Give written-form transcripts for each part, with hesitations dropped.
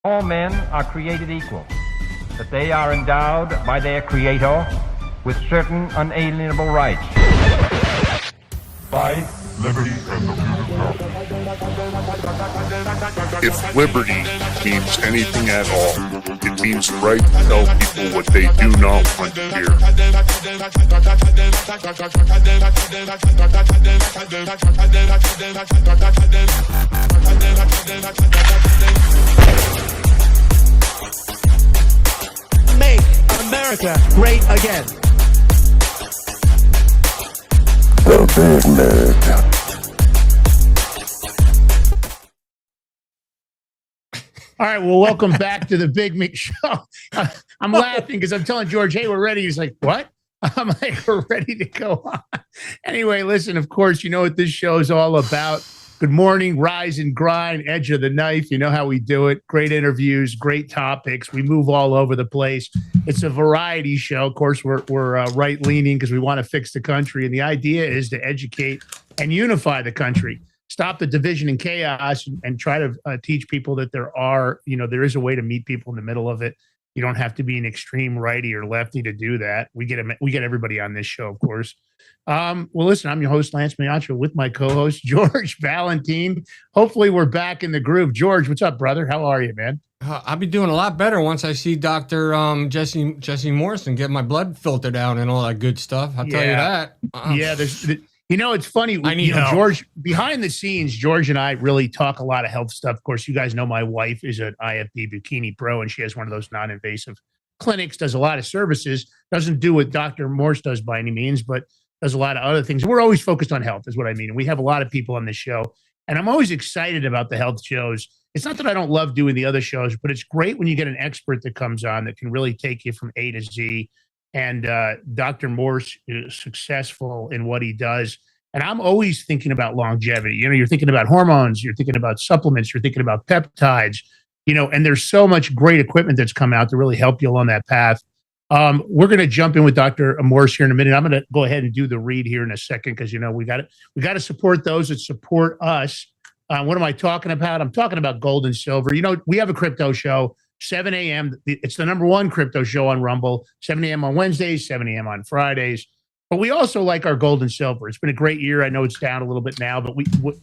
All men are created equal, that they are endowed by their Creator with certain unalienable rights. Life, liberty, and the pursuit of happiness. If liberty means anything at all, it means the right to tell people what they do not want to hear. Make America great again. The Big Mig. All right, well, welcome back to the Big Mig Show. I'm laughing because I'm telling George, hey, we're ready. He's like, what? I'm like, we're ready to go on. Anyway, listen, of course, you know what this show is all about. Good morning, rise and grind, edge of the knife. You know how we do it. Great interviews, great topics. We move all over the place. It's a variety show. Of course, we're right-leaning because we want to fix the country. And the idea is to educate and unify the country. Stop the division and chaos and try to teach people that there is a way to meet people in the middle of it. You don't have to be an extreme righty or lefty to do that. We get everybody on this show, of course. Well, listen, I'm your host, Lance Miatra, with my co-host, George Valentine. Hopefully we're back in the groove. George, what's up, brother? How are you, man? I'll be doing a lot better once I see Dr. Jesse Morse and get my blood filtered out and all that good stuff. I'll tell you that. It's funny. George, behind the scenes, George and I really talk a lot of health stuff. Of course, you guys know my wife is an IFB Bikini Pro, and she has one of those non-invasive clinics, does a lot of services, doesn't do what Dr. Morse does by any means, but does a lot of other things. We're always focused on health, is what I mean. And we have a lot of people on this show, and I'm always excited about the health shows. It's not that I don't love doing the other shows, but it's great when you get an expert that comes on that can really take you from A to Z. And Dr. Morse is successful in what he does. And I'm always thinking about longevity. You're thinking about hormones, you're thinking about supplements, you're thinking about peptides, and there's so much great equipment that's come out to really help you along that path. We're going to jump in with Dr. Morse here in a minute. I'm going to go ahead and do the read here in a second because, we got to support those that support us. What am I talking about? I'm talking about gold and silver. We have a crypto show. 7 a.m. It's the number one crypto show on Rumble, 7 a.m. on Wednesdays, 7 a.m. on Fridays. But we also like our gold and silver. It's been a great year. I know it's down a little bit now, but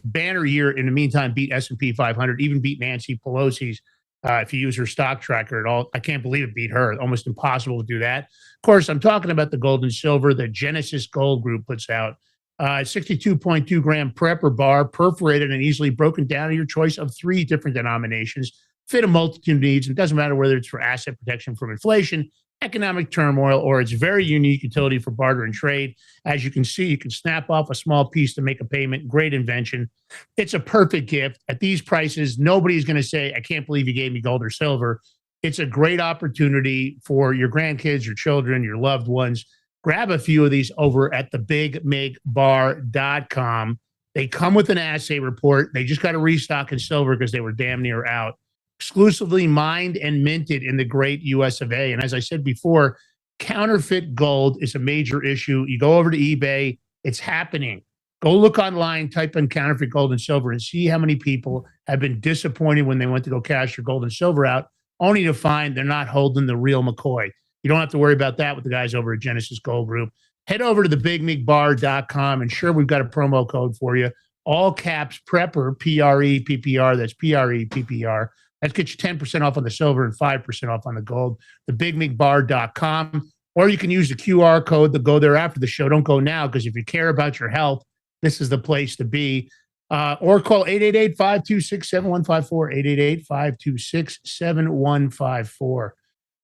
banner year in the meantime beat S&P 500, even beat Nancy Pelosi's if you use her stock tracker at all. I can't believe it beat her. Almost impossible to do that. Of course, I'm talking about the gold and silver that Genesis Gold Group puts out. 62.2 gram prepper bar, perforated and easily broken down to your choice of 3 different denominations. Fit a multitude of needs. It doesn't matter whether it's for asset protection from inflation, economic turmoil, or its very unique utility for barter and trade. As you can see, you can snap off a small piece to make a payment. Great invention. It's a perfect gift. At these prices, nobody's going to say, I can't believe you gave me gold or silver. It's a great opportunity for your grandkids, your children, your loved ones. Grab a few of these over at thebigmigbar.com. They come with an assay report. They just got to restock in silver because they were damn near out. Exclusively mined and minted in the great US of A. And as I said before, counterfeit gold is a major issue. You go over to eBay, it's happening. Go look online, type in counterfeit gold and silver and see how many people have been disappointed when they went to go cash their gold and silver out, only to find they're not holding the real McCoy. You don't have to worry about that with the guys over at Genesis Gold Group. Head over to thebigmigbar.com and sure, we've got a promo code for you. All caps PREPPER, P-R-E-P-P-R, that's P-R-E-P-P-R. That gets you 10% off on the silver and 5% off on the gold. Thebigmigbar.com. Or you can use the QR code to go there after the show. Don't go now because if you care about your health, this is the place to be. Or call 888-526-7154, 888-526-7154.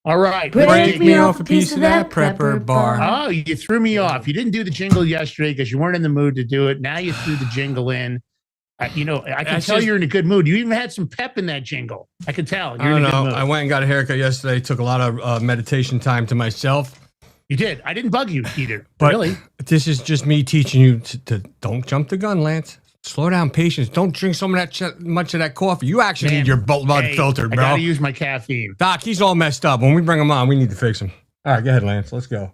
All right. Break me off a piece of that prepper bar. Oh, you threw me off. You didn't do the jingle yesterday because you weren't in the mood to do it. Now you threw the jingle in. I can tell you're in a good mood. You even had some pep in that jingle. I can tell. You're in a good mood. I went and got a haircut yesterday. Took a lot of meditation time to myself. You did. I didn't bug you either. But really. This is just me teaching you to don't jump the gun, Lance. Slow down, patience. Don't drink much of that coffee. You actually need your blood filtered, bro. I got to use my caffeine. Doc, he's all messed up. When we bring him on, we need to fix him. All right, go ahead, Lance. Let's go.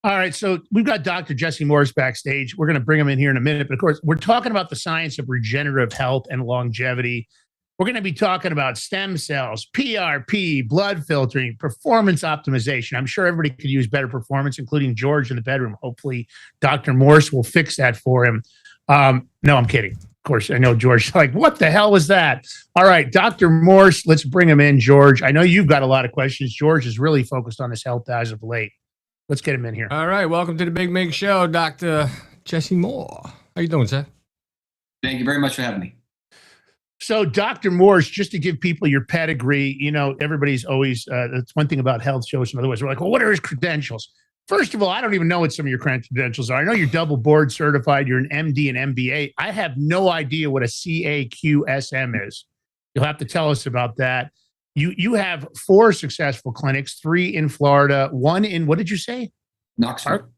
All right, so we've got Dr. Jesse Morse backstage. We're going to bring him in here in a minute. But, of course, we're talking about the science of regenerative health and longevity. We're going to be talking about stem cells, PRP, blood filtering, performance optimization. I'm sure everybody could use better performance, including George in the bedroom. Hopefully, Dr. Morse will fix that for him. No, I'm kidding. Of course, I know George. Like, what the hell was that? All right, Dr. Morse, let's bring him in, George. I know you've got a lot of questions. George is really focused on his health as of late. Let's get him in here. All right, welcome to the Big Mig Show, Dr. Jesse Moore. How you doing, sir? Thank you very much for having me. So, Dr. Morse, just to give people your pedigree, you know, everybody's always, that's one thing about health shows and otherwise. We're like, well, what are his credentials? First of all, I don't even know what some of your credentials are. I know you're double board certified. You're an MD and MBA. I have no idea what a CAQSM is. You'll have to tell us about that. You have 4 successful clinics, 3 in Florida, 1 in, what did you say? Knoxville.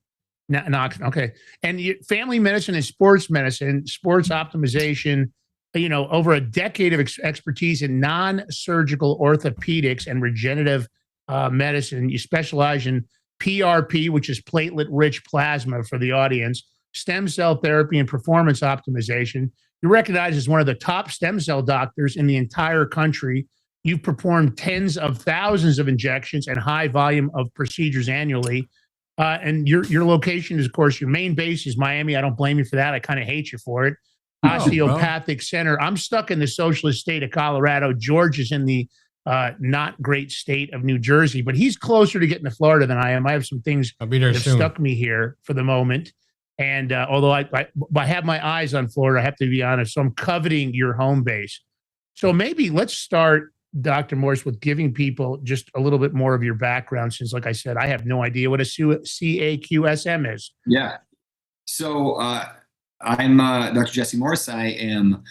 Knoxville, okay. And family medicine and sports medicine, sports optimization, you know, over a decade of expertise in non-surgical orthopedics and regenerative medicine. You specialize in PRP, which is platelet-rich plasma for the audience, stem cell therapy, and performance optimization. You're recognized as one of the top stem cell doctors in the entire country. You've performed tens of thousands of injections and high volume of procedures annually. And your location is, of course, your main base is Miami. I don't blame you for that. I kind of hate you for it. Osteopathic Center. I'm stuck in the socialist state of Colorado. George is in the not great state of New Jersey, but he's closer to getting to Florida than I am. I have some things I'll be there that have soon. stuck me here for the moment. And although I have my eyes on Florida, I have to be honest. So I'm coveting your home base. So maybe let's start, Dr. Morse, with giving people just a little bit more of your background, since, like I said, I have no idea what a CAQSM is. Yeah. So I'm Dr. Jesse Morse. I am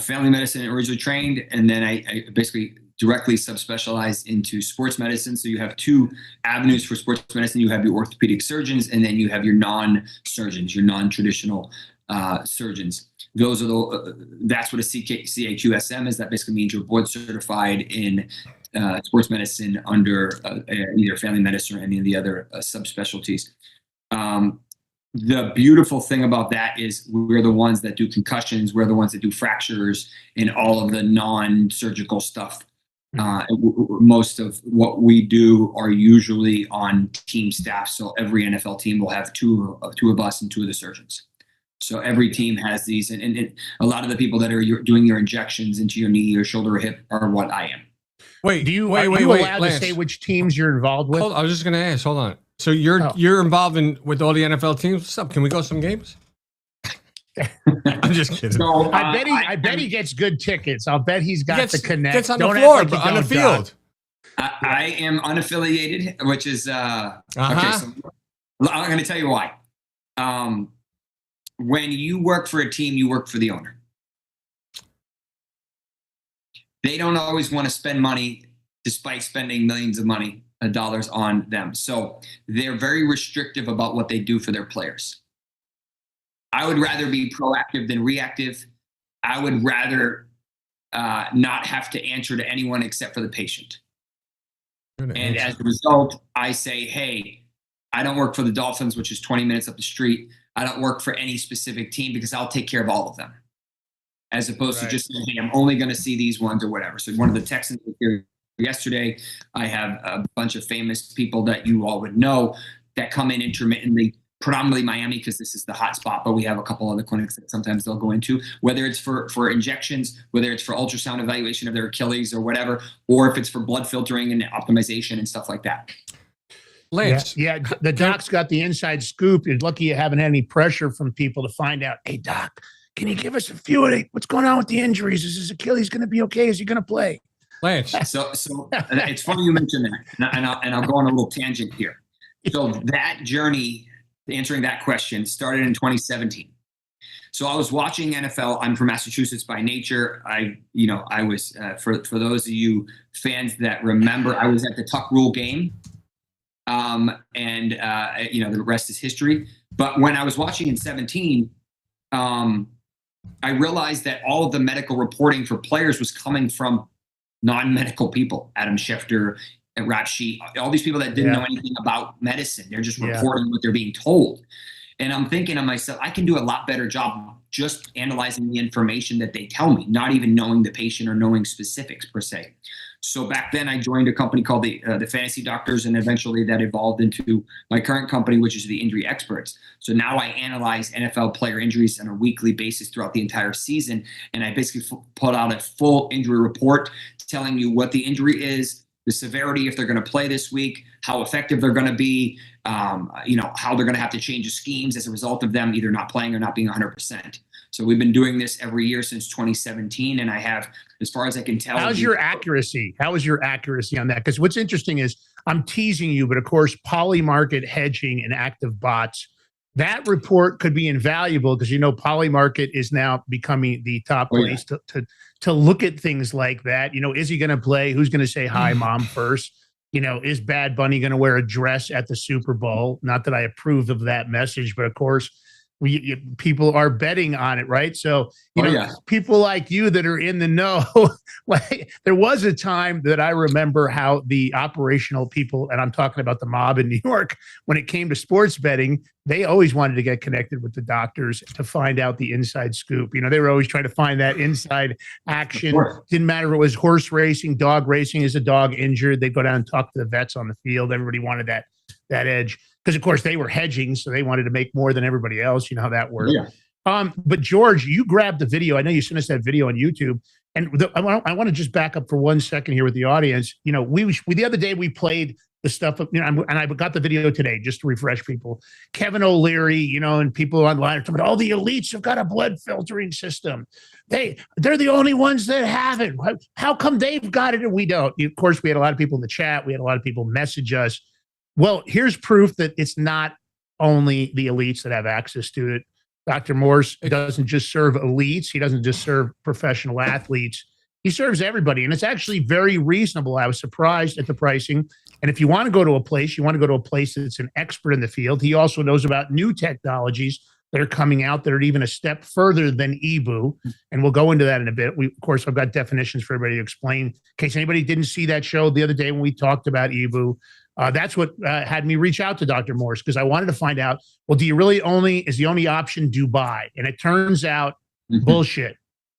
family medicine originally trained, and then I basically directly subspecialized into sports medicine. So you have 2 avenues for sports medicine. You have your orthopedic surgeons, and then you have your non-surgeons, your non-traditional surgeons. Those are that's what a CAQSM is. That basically means you're board certified in sports medicine under either family medicine or any of the other subspecialties. The beautiful thing about that is we're the ones that do concussions. We're the ones that do fractures and all of the non-surgical stuff. Most of what we do are usually on team staff. So every NFL team will have two of us and 2 of the surgeons. So every team has these, and a lot of the people that are doing your injections into your knee or shoulder or hip are what I am. Wait, are you allowed to say which teams you're involved with? I was just going to ask. Hold on. So you're involved with all the NFL teams? What's up? Can we go some games? I'm just kidding. So, I bet he gets good tickets. I'll bet he's got the connect. Gets on the floor, on the field. I am unaffiliated, which is okay. So I'm going to tell you why. When you work for a team, you work for the owner. They don't always want to spend money, despite spending millions of dollars on them. So they're very restrictive about what they do for their players. I would rather be proactive than reactive. I would rather not have to answer to anyone except for the patient. And as a result, I say, hey, I don't work for the Dolphins, which is 20 minutes up the street. I don't work for any specific team because I'll take care of all of them. As opposed to just saying, hey, I'm only going to see these ones or whatever. So one of the Texans was here yesterday. I have a bunch of famous people that you all would know that come in intermittently, predominantly Miami because this is the hot spot, but we have a couple other clinics that sometimes they'll go into, whether it's for injections, whether it's for ultrasound evaluation of their Achilles or whatever, or if it's for blood filtering and optimization and stuff like that. Lance. Yeah, the doc's got the inside scoop. You're lucky you haven't had any pressure from people to find out, hey, doc, can you give us a few of what's going on with the injuries? Is his Achilles going to be okay? Is he going to play? Lance. So it's funny you mentioned that, and I'll go on a little tangent here. So that journey, answering that question, started in 2017. So I was watching NFL. I'm from Massachusetts by nature. I was for those of you fans that remember, I was at the Tuck Rule game. The rest is history. But when I was watching in 17, I realized that all of the medical reporting for players was coming from non-medical people. Adam Schefter and Rap Sheet, all these people that didn't know anything about medicine. They're just reporting what they're being told. And I'm thinking to myself, I can do a lot better job just analyzing the information that they tell me, not even knowing the patient or knowing specifics per se. So back then I joined a company called the Fantasy Doctors, and eventually that evolved into my current company, which is the Injury Experts. So now I analyze NFL player injuries on a weekly basis throughout the entire season. And I basically put out a full injury report telling you what the injury is, the severity, if they're going to play this week, how effective they're going to be, how they're going to have to change the schemes as a result of them either not playing or not being 100%. So we've been doing this every year since 2017, and I have, as far as I can tell. How's your accuracy? How is your accuracy on that? Because what's interesting is I'm teasing you, but of course, Polymarket hedging and active bots, that report could be invaluable because Polymarket is now becoming the top place to look at things like that. Is he going to play? Who's going to say hi, mom first? Is Bad Bunny going to wear a dress at the Super Bowl? Not that I approve of that message, but of course, people are betting on it, right? So, people like you that are in the know, like there was a time that I remember how the operational people, and I'm talking about the mob in New York, when it came to sports betting, they always wanted to get connected with the doctors to find out the inside scoop. They were always trying to find that inside action. Didn't matter if it was horse racing, dog racing. Is a dog injured? They'd go down and talk to the vets on the field. Everybody wanted that edge. Because, of course, they were hedging, so they wanted to make more than everybody else. You know how that works. Yeah. But, George, you grabbed the video. I know you sent us that video on YouTube. And I want to just back up for 1 second here with the audience. We the other day we played the stuff, and I got the video today just to refresh people. Kevin O'Leary, and people online are talking about, the elites have got a blood filtering system. They're the only ones that have it. How come they've got it and we don't? Of course, we had a lot of people in the chat. We had a lot of people message us. Well, here's proof that it's not only the elites that have access to it. Dr. Morse doesn't just serve elites. He doesn't just serve professional athletes. He serves everybody. And it's actually very reasonable. I was surprised at the pricing. And if you want to go to a place, that's an expert in the field. He also knows about new technologies that are coming out that are even a step further than EBU. And we'll go into that in a bit. Of course, I've got definitions for everybody to explain. In case anybody didn't see that show the other day when we talked about EBU, that's what had me reach out to Dr. Morse, because I wanted to find out, is the only option Dubai? And it turns out bullshit.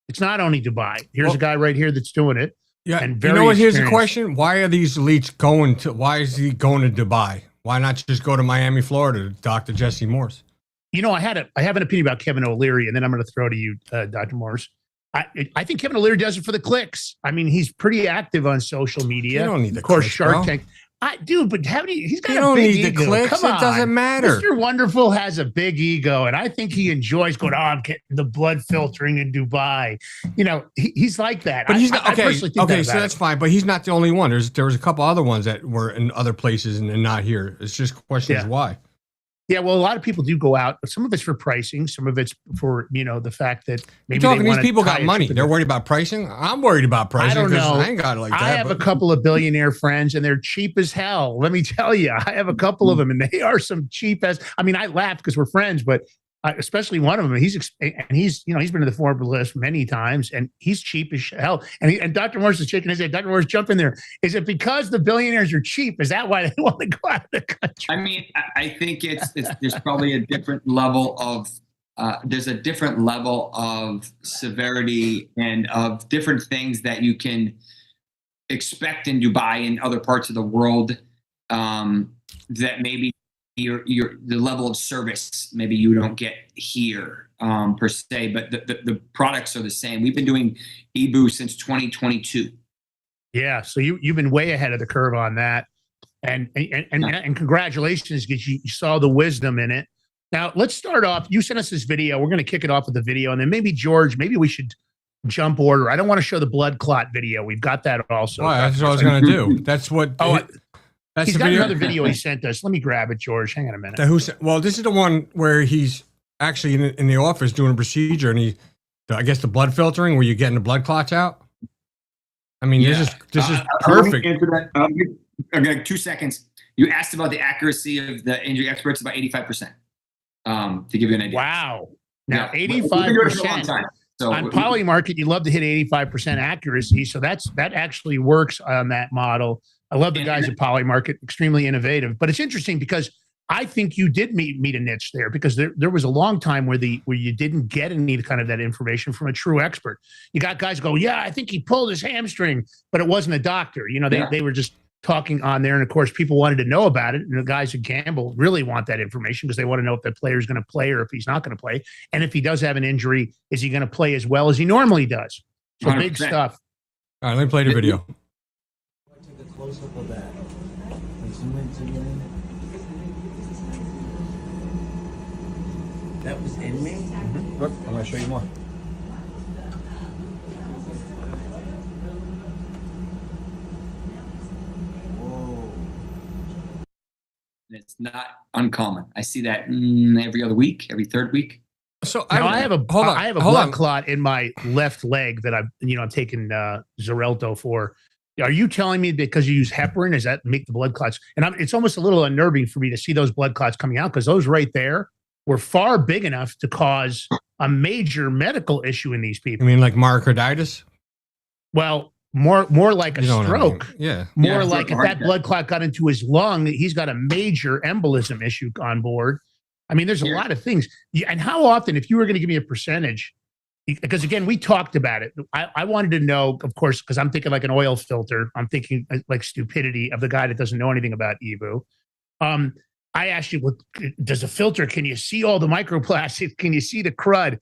It's not only Dubai. Here's a guy right here that's doing it. Yeah. And here's the question. Why are these elites why is he going to Dubai? Why not just go to Miami, Florida, Dr. Jesse Morse? I have an opinion about Kevin O'Leary, and then I'm going to throw to you, Dr. Morse. I think Kevin O'Leary does it for the clicks. I mean, he's pretty active on social media. You don't need the Of course, clicks, Shark bro. Tank. But he's got You a big ego. don't need the clicks. Come on. It doesn't matter. Mr. Wonderful has a big ego, and I think he enjoys going, I'm getting the blood filtering in Dubai. He's like that. But he's not, okay, so that's fine. But he's not the only one. There was a couple other ones that were in other places and not here. It's just question is why. Yeah, well, a lot of people do go out, but some of it's for pricing. Some of it's for, the fact that maybe these people got money. They're worried about pricing. I'm worried about pricing. I don't know. I ain't got it like that. I have a couple of billionaire friends, and they're cheap as hell. Let me tell you, I have a couple of them, and they are some cheap as. I mean, I laugh because we're friends, but especially one of them. He's been to the Forbes list many times, and he's cheap as hell. And Dr. Morse is shaking his head. Dr. Morse, jump in there. Is it because the billionaires are cheap? Is that why they want to go out of the country? I mean, I think there's probably a different level of severity and of different things that you can expect in Dubai and other parts of the world that maybe the level of service maybe you don't get here per se, but the products are the same. We've been doing EBU since 2022. Yeah, so you've been way ahead of the curve on that, and congratulations, because you saw the wisdom in it. Now let's start off. You sent us this video. We're going to kick it off with the video, and then maybe George, we should jump order. I don't want to show the blood clot video. We've got that also. Oh, that's what I was going to do. That's what. He's got another video he sent us. Let me grab it, George. Hang on a minute. This is the one where he's actually in the office doing a procedure, and I guess the blood filtering where you're getting the blood clots out. I mean, this is perfect. Okay, 2 seconds. You asked about the accuracy of the injury experts, about 85%. To give you an idea. Wow. Now, 85%. So on Polymarket, you love to hit 85% accuracy. So that actually works on that model. I love the guys at Polymarket, extremely innovative. But it's interesting because I think you did meet a niche there, because there was a long time where you didn't get any kind of that information from a true expert. You got guys go, yeah, I think he pulled his hamstring, but it wasn't a doctor. They were just talking on there. And of course, people wanted to know about it. And the guys at gamble really want that information because they want to know if the player is going to play or if he's not going to play. And if he does have an injury, is he going to play as well as he normally does? So 100%. Big stuff. All right, let me play the video. Take a close up of that. Zoom in. That was in me? Mm-hmm. Look, I'm going to show you more. Whoa. It's not uncommon. I see that every other week, every third week. So I have a blood clot in my left leg that I'm taking Xarelto for. Are you telling me because you use heparin, does that make the blood clots? And it's almost a little unnerving for me to see those blood clots coming out, because those right there were far big enough to cause a major medical issue in these people. You mean like myocarditis? Well, more like a stroke. I mean. Yeah. More like if that blood clot got into his lung, he's got a major embolism issue on board. I mean, there's a lot of things. And how often, if you were going to give me a percentage, because again, we talked about it. I wanted to know, of course, because I'm thinking like an oil filter. I'm thinking like stupidity of the guy that doesn't know anything about EVO. I asked you, well, does a filter, can you see all the microplastics? Can you see the crud?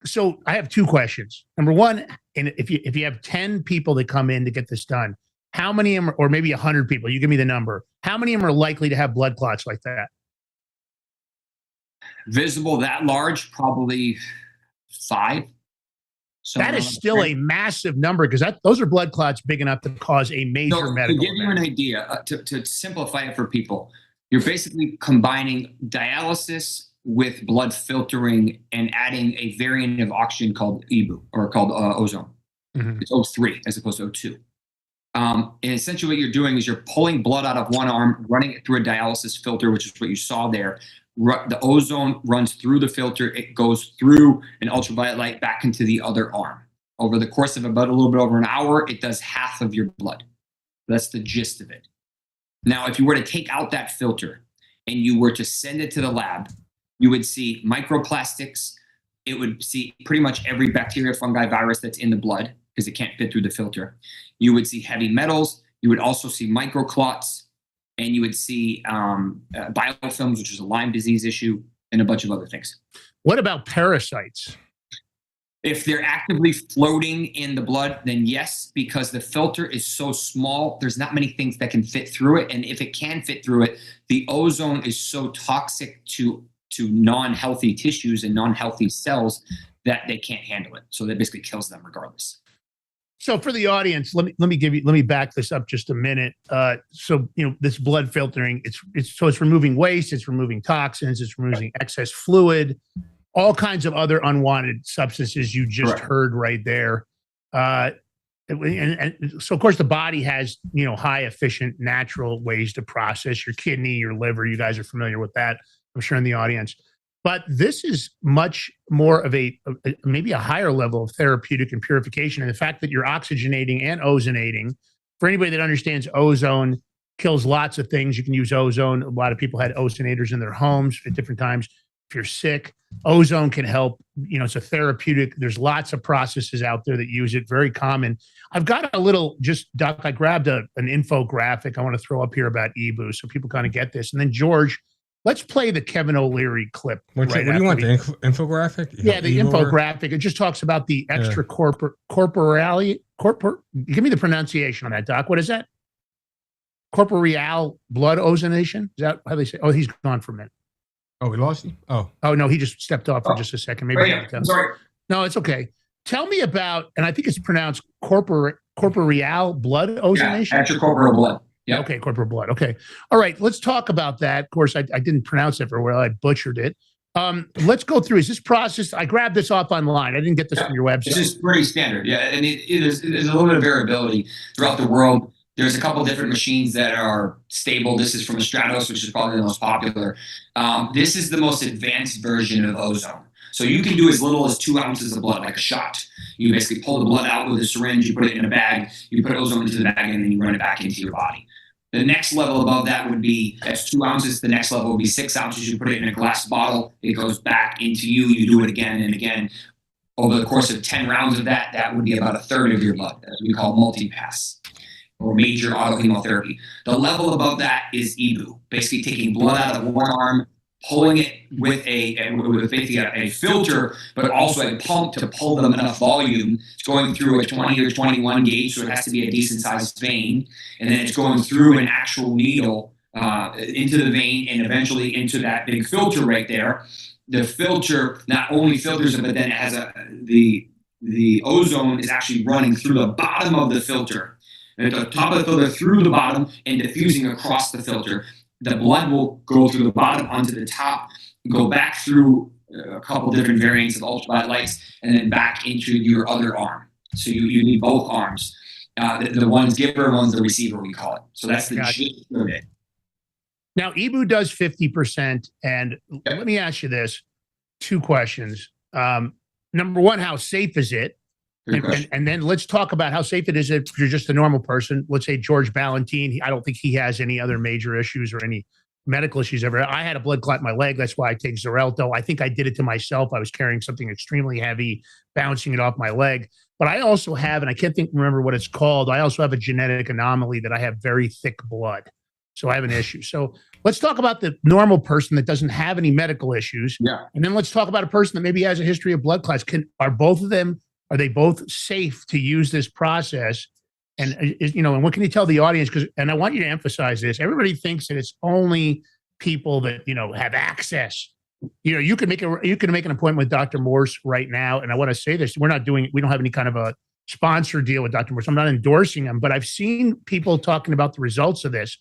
So I have two questions. Number one, and if you have 10 people that come in to get this done, how many of them, or maybe 100 people, you give me the number, how many of them are likely to have blood clots like that? Visible that large, probably 5. That is still a massive number, because those are blood clots big enough to cause a major medical To give you an idea, to simplify it for people, you're basically combining dialysis with blood filtering and adding a variant of oxygen called EBU, or called ozone. Mm-hmm. It's O3 as opposed to O2. And essentially what you're doing is you're pulling blood out of one arm, running it through a dialysis filter, which is what you saw there. The ozone runs through the filter. It goes through an ultraviolet light back into the other arm. Over the course of about a little bit over an hour, it does half of your blood. That's the gist of it. Now, if you were to take out that filter and you were to send it to the lab, you would see microplastics. It would see pretty much every bacteria, fungi, virus that's in the blood, because it can't fit through the filter. You would see heavy metals. You would also see microclots. And you would see biofilms, which is a Lyme disease issue, and a bunch of other things. What about parasites? If they're actively floating in the blood, then yes, because the filter is so small, there's not many things that can fit through it. And if it can fit through it, the ozone is so toxic to non-healthy tissues and non-healthy cells that they can't handle it. So that basically kills them regardless. So for the audience, let me back this up just a minute. So this blood filtering, it's removing waste, it's removing toxins, it's removing excess fluid, all kinds of other unwanted substances you just heard right there. And so of course the body has high efficient natural ways to process your kidney, your liver. You guys are familiar with that, I'm sure, in the audience. But this is much more of maybe a higher level of therapeutic and purification. And the fact that you're oxygenating and ozonating, for anybody that understands, ozone kills lots of things. You can use ozone. A lot of people had ozonators in their homes at different times. If you're sick, ozone can help. It's a therapeutic. There's lots of processes out there that use it. Very common. I've got a little, Doc, I grabbed an infographic I want to throw up here about EBU so people kind of get this. And then George, let's play the Kevin O'Leary clip. What do you want, the infographic? Yeah, the infographic. It just talks about the extracorporeality. Give me the pronunciation on that, Doc. What is that? Corporeal blood ozonation? Is that how they say? Oh, he's gone for a minute. Oh, we lost him? Oh, no, he just stepped off for just a second. Maybe sorry. No, it's okay. Tell me about, and I think it's pronounced corporeal blood ozonation? Yeah, extracorporeal blood. Yeah. Okay, corporeal blood. Okay. All right, let's talk about that. Of course, I didn't pronounce it very well. I butchered it. Let's go through. Is this process? I grabbed this off online. I didn't get this from your website. This is pretty standard. Yeah, and there's a little bit of variability throughout the world. There's a couple different machines that are stable. This is from Stratos, which is probably the most popular. This is the most advanced version of ozone. So you can do as little as 2 ounces of blood, like a shot. You basically pull the blood out with a syringe, you put it in a bag, you put ozone into the bag, and then you run it back into your body. The next level above that would be, that's 2 ounces. The next level would be 6 ounces. You put it in a glass bottle. It goes back into you. You do it again and again. Over the course of 10 rounds of that, that would be about a third of your blood, as we call multipass or major autohemotherapy. The level above that is EBU, basically taking blood out of one arm, pulling it with basically a filter, but also a pump to pull them enough volume. It's going through a 20 or 21 gauge, so it has to be a decent sized vein. And then it's going through an actual needle into the vein and eventually into that big filter right there. The filter not only filters it, but then it has the ozone is actually running through the bottom of the filter. At the top of the filter, through the bottom, and diffusing across the filter. The blood will go through the bottom onto the top, go back through a couple different variants of ultraviolet lights, and then back into your other arm. So you need both arms. The one's giver, one's the receiver, we call it. So that's the gist of it. Now, EBU does 50%. And let me ask you this, 2 questions. Number one, how safe is it? And then let's talk about how safe it is if you're just a normal person. Let's say George Ballantine. I don't think he has any other major issues or any medical issues ever. I had a blood clot in my leg. That's why I take Xarelto. I think I did it to myself. I was carrying something extremely heavy, bouncing it off my leg. But I also have, and I can't remember what it's called, I also have a genetic anomaly that I have very thick blood. So I have an issue. So let's talk about the normal person that doesn't have any medical issues. Yeah. And then let's talk about a person that maybe has a history of blood clots. Are they both safe to use this process? And, and what can you tell the audience? And I want you to emphasize this. Everybody thinks that it's only people that, have access. You can make an appointment with Dr. Morse right now. And I want to say this, we don't have any kind of a sponsor deal with Dr. Morse. I'm not endorsing him, but I've seen people talking about the results of this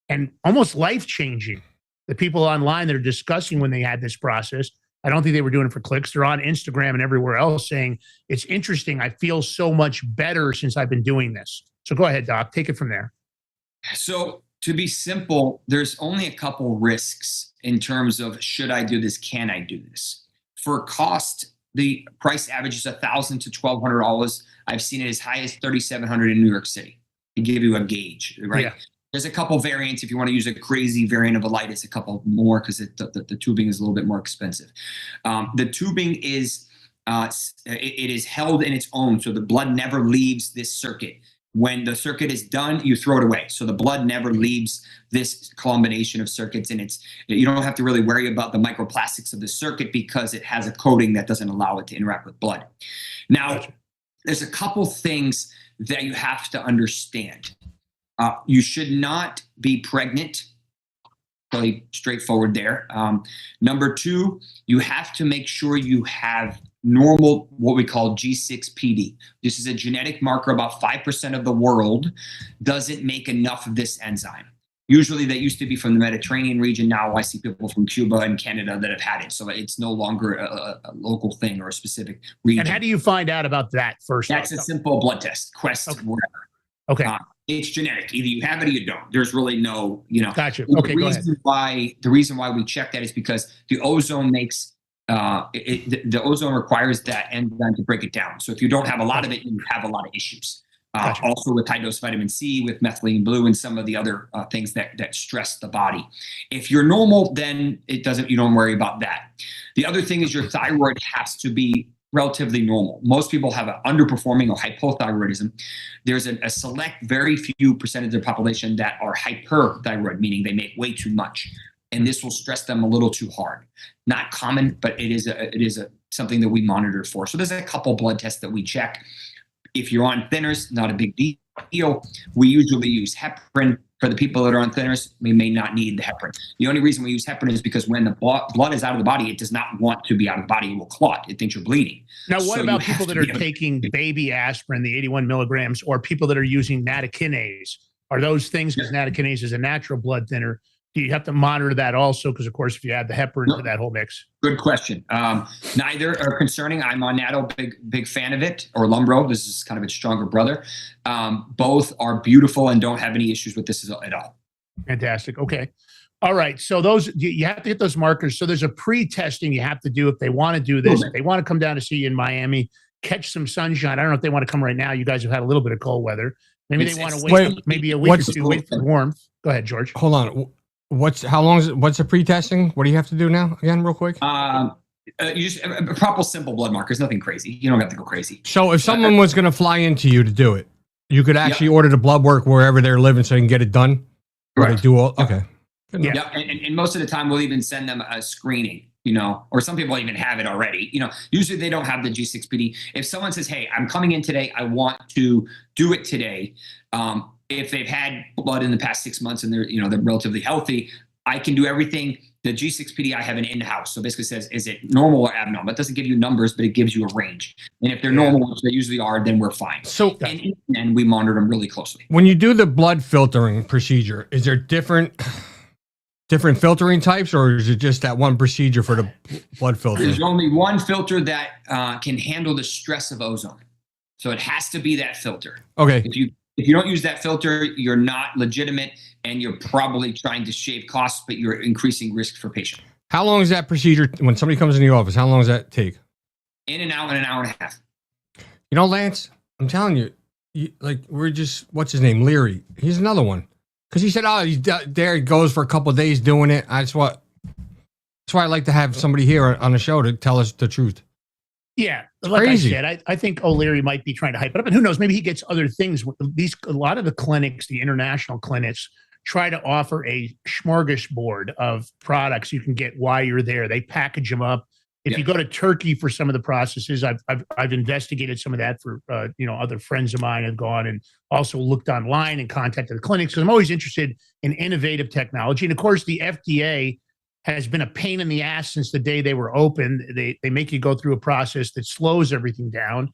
and almost life-changing. The people online that are discussing when they had this process, I don't think they were doing it for clicks. They're on Instagram and everywhere else saying, it's interesting. I feel so much better since I've been doing this. So go ahead, Doc. Take it from there. So to be simple, there's only a couple risks in terms of should I do this? Can I do this? For cost, the price averages $1,000 to $1,200. I've seen it as high as $3,700 in New York City to give you a gauge, right? Yeah. There's a couple variants. If you want to use a crazy variant of a light, it's a couple more because the tubing is a little bit more expensive. The tubing is it is held in its own, so the blood never leaves this circuit. When the circuit is done, you throw it away. So the blood never leaves this combination of circuits, and you don't have to really worry about the microplastics of the circuit because it has a coating that doesn't allow it to interact with blood. Now, there's a couple things that you have to understand. You should not be pregnant. Really straightforward there. Number 2, you have to make sure you have normal, what we call G6PD. This is a genetic marker. About 5% of the world doesn't make enough of this enzyme. Usually that used to be from the Mediterranean region. Now I see people from Cuba and Canada that have had it. So it's no longer a local thing or a specific region. And how do you find out about that first? That's a simple blood test, Quest, whatever. Okay. It's genetic. Either you have it or you don't. There's really no, Gotcha. Okay, go ahead. The reason why we check that is because the ozone makes, the ozone requires that enzyme to break it down. So if you don't have a lot of it, you have a lot of issues. Gotcha. Also with high dose vitamin C, with methylene blue, and some of the other things that stress the body. If you're normal, then you don't worry about that. The other thing is your thyroid has to be relatively normal. Most people have an underperforming or hypothyroidism. There's a select, very few percentage of the population that are hyperthyroid, meaning they make way too much. And this will stress them a little too hard. Not common, but it is something that we monitor for. So there's a couple blood tests that we check. If you're on thinners, not a big deal. We usually use heparin. For the people that are on thinners, we may not need the heparin. The only reason we use heparin is because when the blood is out of the body, it does not want to be out of the body. It will clot. It thinks you're bleeding. Now, what about people that are taking baby aspirin, the 81 milligrams, or people that are using natokinase? Are those things, because natokinase is a natural blood thinner, do you have to monitor that also? Because, of course, if you add the heparin to that whole mix. Good question. Neither are concerning. I'm on Nato, big fan of it, or Lumbro. This is kind of its stronger brother. Both are beautiful and don't have any issues with this at all. Fantastic. Okay. All right. So you have to hit those markers. So there's a pre-testing you have to do if they want to do this. If they want to come down to see you in Miami, catch some sunshine. I don't know if they want to come right now. You guys have had a little bit of cold weather. Maybe they want to wait maybe a week or two, wait for warmth. Go ahead, George. Hold on. What's the pre-testing? What do you have to do now again, real quick? You just proper simple blood markers, nothing crazy. You don't have to go crazy. So if someone was going to fly into you to do it, you could actually order the blood work wherever they're living so you can get it done? Right. They do all, okay. Yeah. And most of the time we'll even send them a screening, or some people even have it already. Usually they don't have the G6PD. If someone says, hey, I'm coming in today, I want to do it today. If they've had blood in the past 6 months and they're relatively healthy, I can do everything. The G6PD, I have an in-house. So basically says, is it normal or abnormal? It doesn't give you numbers, but it gives you a range. And if they're normal, which they usually are, then we're fine. So, and we monitor them really closely. When you do the blood filtering procedure, is there different filtering types, or is it just that one procedure for the blood filter? There's only one filter that can handle the stress of ozone. So it has to be that filter. Okay. If you don't use that filter, you're not legitimate, and you're probably trying to shave costs, but you're increasing risk for patient. How long is that procedure when somebody comes in the office? How long does that take? In and out in an hour and a half. Lance, I'm telling you, what's his name? Leary. He's another one. Because he said, he's there he goes for a couple of days doing it. That's why I like to have somebody here on the show to tell us the truth. Yeah, like crazy. I said, I think O'Leary might be trying to hype it up, and who knows? Maybe he gets other things. A lot of the clinics, the international clinics, try to offer a smorgasbord of products you can get while you're there. They package them up. If you go to Turkey for some of the processes, I've investigated some of that for other friends of mine have gone and also looked online and contacted the clinics because I'm always interested in innovative technology. And of course, the FDA has been a pain in the ass since the day they were open. They make you go through a process that slows everything down.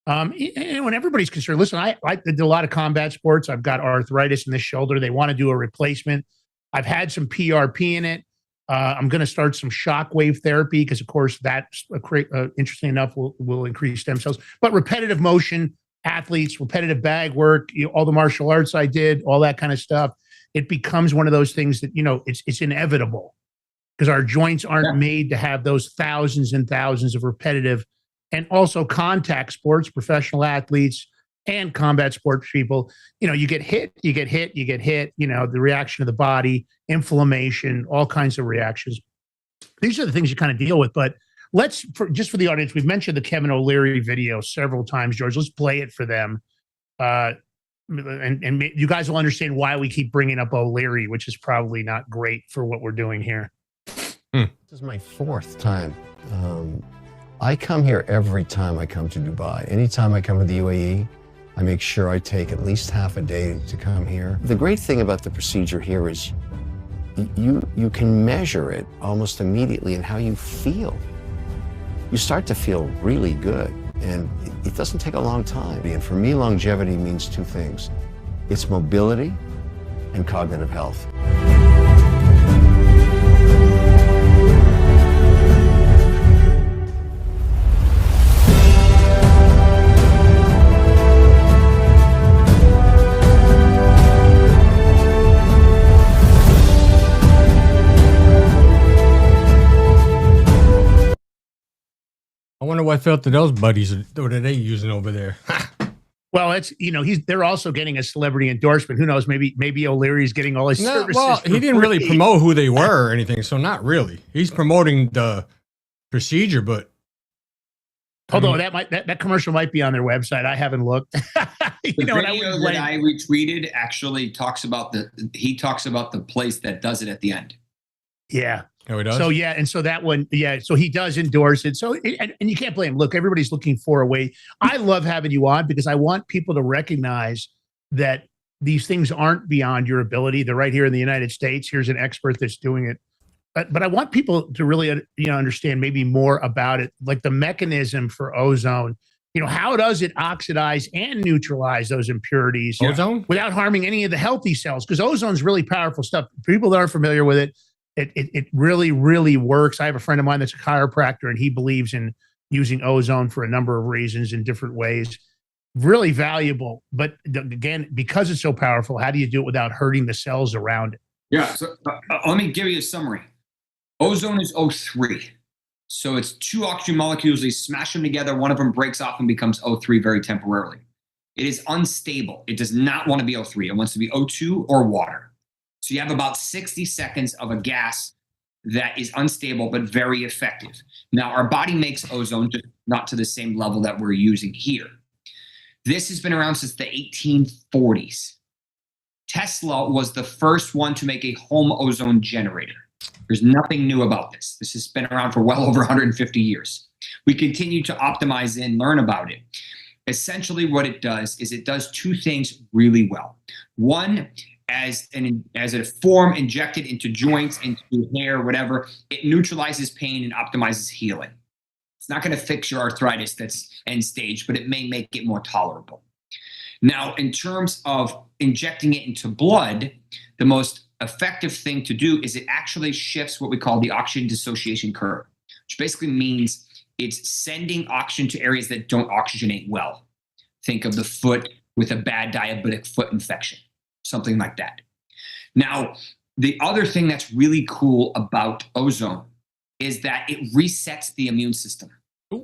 And when everybody's concerned, listen, I did a lot of combat sports. I've got arthritis in the shoulder. They want to do a replacement. I've had some PRP in it. I'm going to start some shockwave therapy because, of course, that's interesting enough will increase stem cells. But repetitive motion, athletes, repetitive bag work, all the martial arts I did, all that kind of stuff. It becomes one of those things that it's inevitable. Because our joints aren't made to have those thousands and thousands of repetitive and also contact sports, professional athletes and combat sports people. You get hit, the reaction of the body, inflammation, all kinds of reactions. These are the things you kind of deal with. But just for the audience, we've mentioned the Kevin O'Leary video several times, George. Let's play it for them. And you guys will understand why we keep bringing up O'Leary, which is probably not great for what we're doing here. This is my fourth time. I come here every time I come to Dubai. Anytime I come to the UAE, I make sure I take at least half a day to come here. The great thing about the procedure here is you can measure it almost immediately in how you feel. You start to feel really good, and it doesn't take a long time. And for me, longevity means two things. It's mobility and cognitive health. I wonder what filter those buddies are they using over there. Well, it's they're also getting a celebrity endorsement. Who knows? Maybe O'Leary's getting all his services. Well, he didn't really promote who they were or anything, so not really. He's promoting the procedure, but Although that commercial might be on their website. I haven't looked. The video that I retweeted actually talks about the place that does it at the end. Yeah. Oh, he does? So, yeah. And so that one, yeah. So he does endorse it. So, and you can't blame him. Look, everybody's looking for a way. I love having you on because I want people to recognize that these things aren't beyond your ability. They're right here in the United States. Here's an expert that's doing it. But I want people to really, understand maybe more about it, like the mechanism for ozone. How does it oxidize and neutralize those impurities without harming any of the healthy cells? Because ozone is really powerful stuff. For people that aren't familiar with it, it really, really works. I have a friend of mine that's a chiropractor, and he believes in using ozone for a number of reasons in different ways. Really valuable. But again, because it's so powerful, how do you do it without hurting the cells around it? Yeah. So let me give you a summary. Ozone is O3. So it's two oxygen molecules. They smash them together. One of them breaks off and becomes O3 very temporarily. It is unstable. It does not want to be O3. It wants to be O2 or water. So you have about 60 seconds of a gas that is unstable but very effective. Now, our body makes ozone, just not to the same level that we're using here. This has been around since the 1840s. Tesla was the first one to make a home ozone generator. There's nothing new about this. This has been around for well over 150 years. We continue to optimize and learn about it. Essentially, what it does is it does two things really well. One, as a form injected into joints, into hair, whatever, it neutralizes pain and optimizes healing. It's not going to fix your arthritis that's end stage, but it may make it more tolerable. Now, in terms of injecting it into blood, the most effective thing to do is it actually shifts what we call the oxygen dissociation curve, which basically means it's sending oxygen to areas that don't oxygenate well. Think of the foot with a bad diabetic foot infection, something like that. Now, the other thing that's really cool about ozone is that it resets the immune system.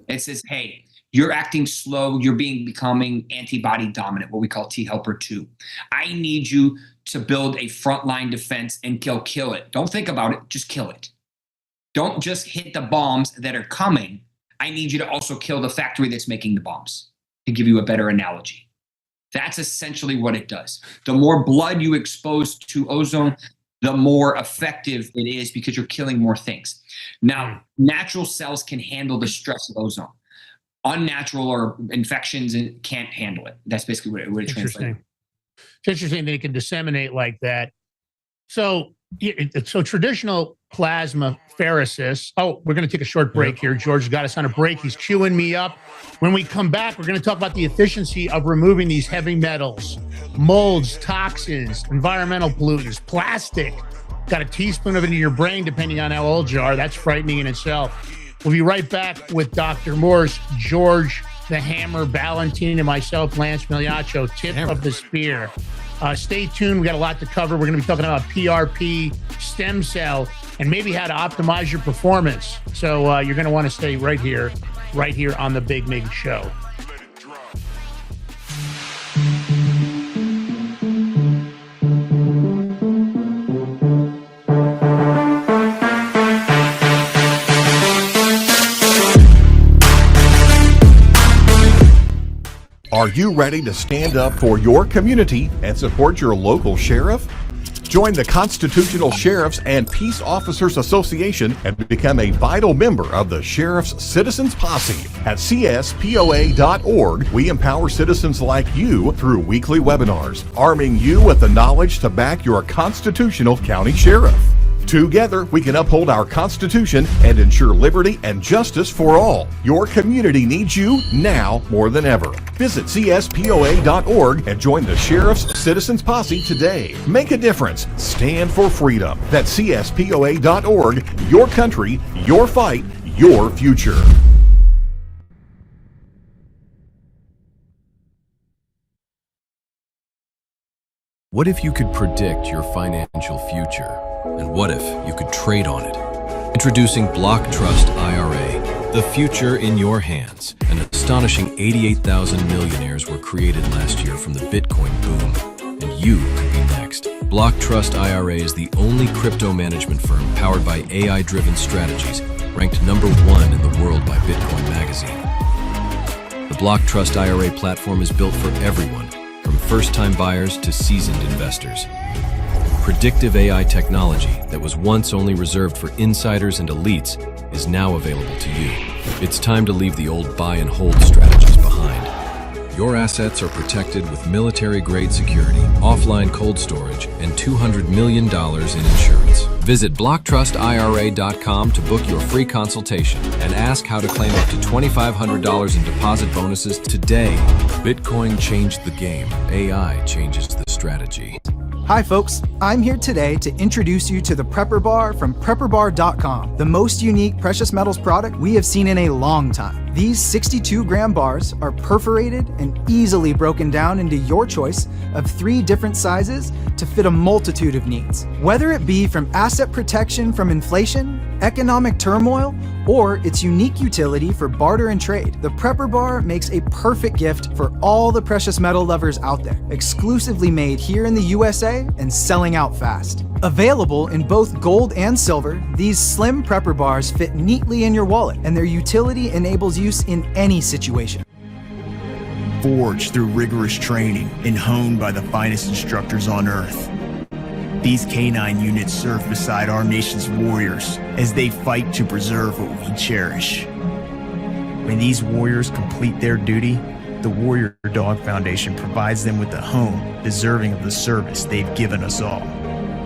It says, hey, you're acting slow, you're becoming antibody dominant, what we call T helper 2. I need you to build a frontline defense and kill it. Don't think about it, just kill it. Don't just hit the bombs that are coming. I need you to also kill the factory that's making the bombs, to give you a better analogy. That's essentially what it does. The more blood you expose to ozone, the more effective it is because you're killing more things. Now, natural cells can handle the stress of ozone. Unnatural or infections can't handle it. That's basically what it translates. It's interesting that it can disseminate like that. So traditional plasma pheresis. Oh, we're going to take a short break here. George got us on a break. He's queuing me up. When we come back, we're going to talk about the efficiency of removing these heavy metals, molds, toxins, environmental pollutants, plastic. Got a teaspoon of it in your brain, depending on how old you are. That's frightening in itself. We'll be right back with Dr. Morse, George the Hammer Ballantine, and myself, Lance Migliaccio, tip of the spear. Stay tuned. We got a lot to cover. We're going to be talking about PRP, stem cell, and maybe how to optimize your performance. So you're going to want to stay right here on the Big Mig Show. Are you ready to stand up for your community and support your local sheriff? Join the Constitutional Sheriffs and Peace Officers Association and become a vital member of the Sheriff's Citizens Posse. At CSPOA.org, we empower citizens like you through weekly webinars, arming you with the knowledge to back your constitutional county sheriff. Together, we can uphold our Constitution and ensure liberty and justice for all. Your community needs you now more than ever. Visit CSPOA.org and join the Sheriff's Citizens Posse today. Make a difference. Stand for freedom. That's CSPOA.org. Your country, your fight, your future. What if you could predict your financial future? And what if you could trade on it? Introducing Block Trust IRA, the future in your hands. An astonishing 88,000 millionaires were created last year from the Bitcoin boom, and you could be next. Block Trust IRA is the only crypto management firm powered by AI-driven strategies, ranked #1 in the world by Bitcoin Magazine. The Block Trust IRA platform is built for everyone, from first-time buyers to seasoned investors. Predictive AI technology that was once only reserved for insiders and elites is now available to you. It's time to leave the old buy and hold strategies behind. Your assets are protected with military-grade security, offline cold storage, and $200 million in insurance. Visit BlockTrustIRA.com to book your free consultation and ask how to claim up to $2,500 in deposit bonuses today. Bitcoin changed the game. AI changes the strategy. Hi folks, I'm here today to introduce you to the Prepper Bar from PrepperBar.com, the most unique precious metals product we have seen in a long time. These 62-gram bars are perforated and easily broken down into your choice of 3 different sizes to fit a multitude of needs. Whether it be from asset protection from inflation, economic turmoil, or its unique utility for barter and trade, the Prepper Bar makes a perfect gift for all the precious metal lovers out there. Exclusively made here in the USA and selling out fast. Available in both gold and silver, these slim Prepper Bars fit neatly in your wallet, and their utility enables use in any situation. Forged through rigorous training and honed by the finest instructors on earth, these canine units serve beside our nation's warriors as they fight to preserve what we cherish. When these warriors complete their duty, the Warrior Dog Foundation provides them with a home deserving of the service they've given us all.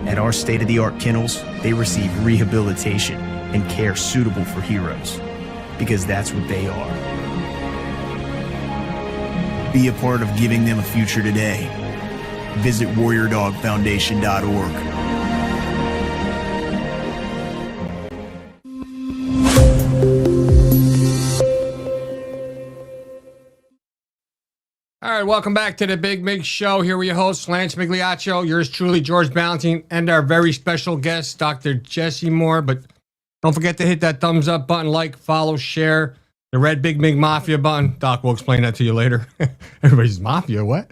At our state-of-the-art kennels, they receive rehabilitation and care suitable for heroes, because that's what they are. Be a part of giving them a future today. Visit warriordogfoundation.org. All right, welcome back to the Big Mig Show. Here with your host, Lance Migliaccio, yours truly, George Ballantine, and our very special guest, Dr. Jesse Moore. But don't forget to hit that thumbs up button, like, follow, share, the red Big Mig Mafia button. Doc will explain that to you later. Everybody's Mafia, what?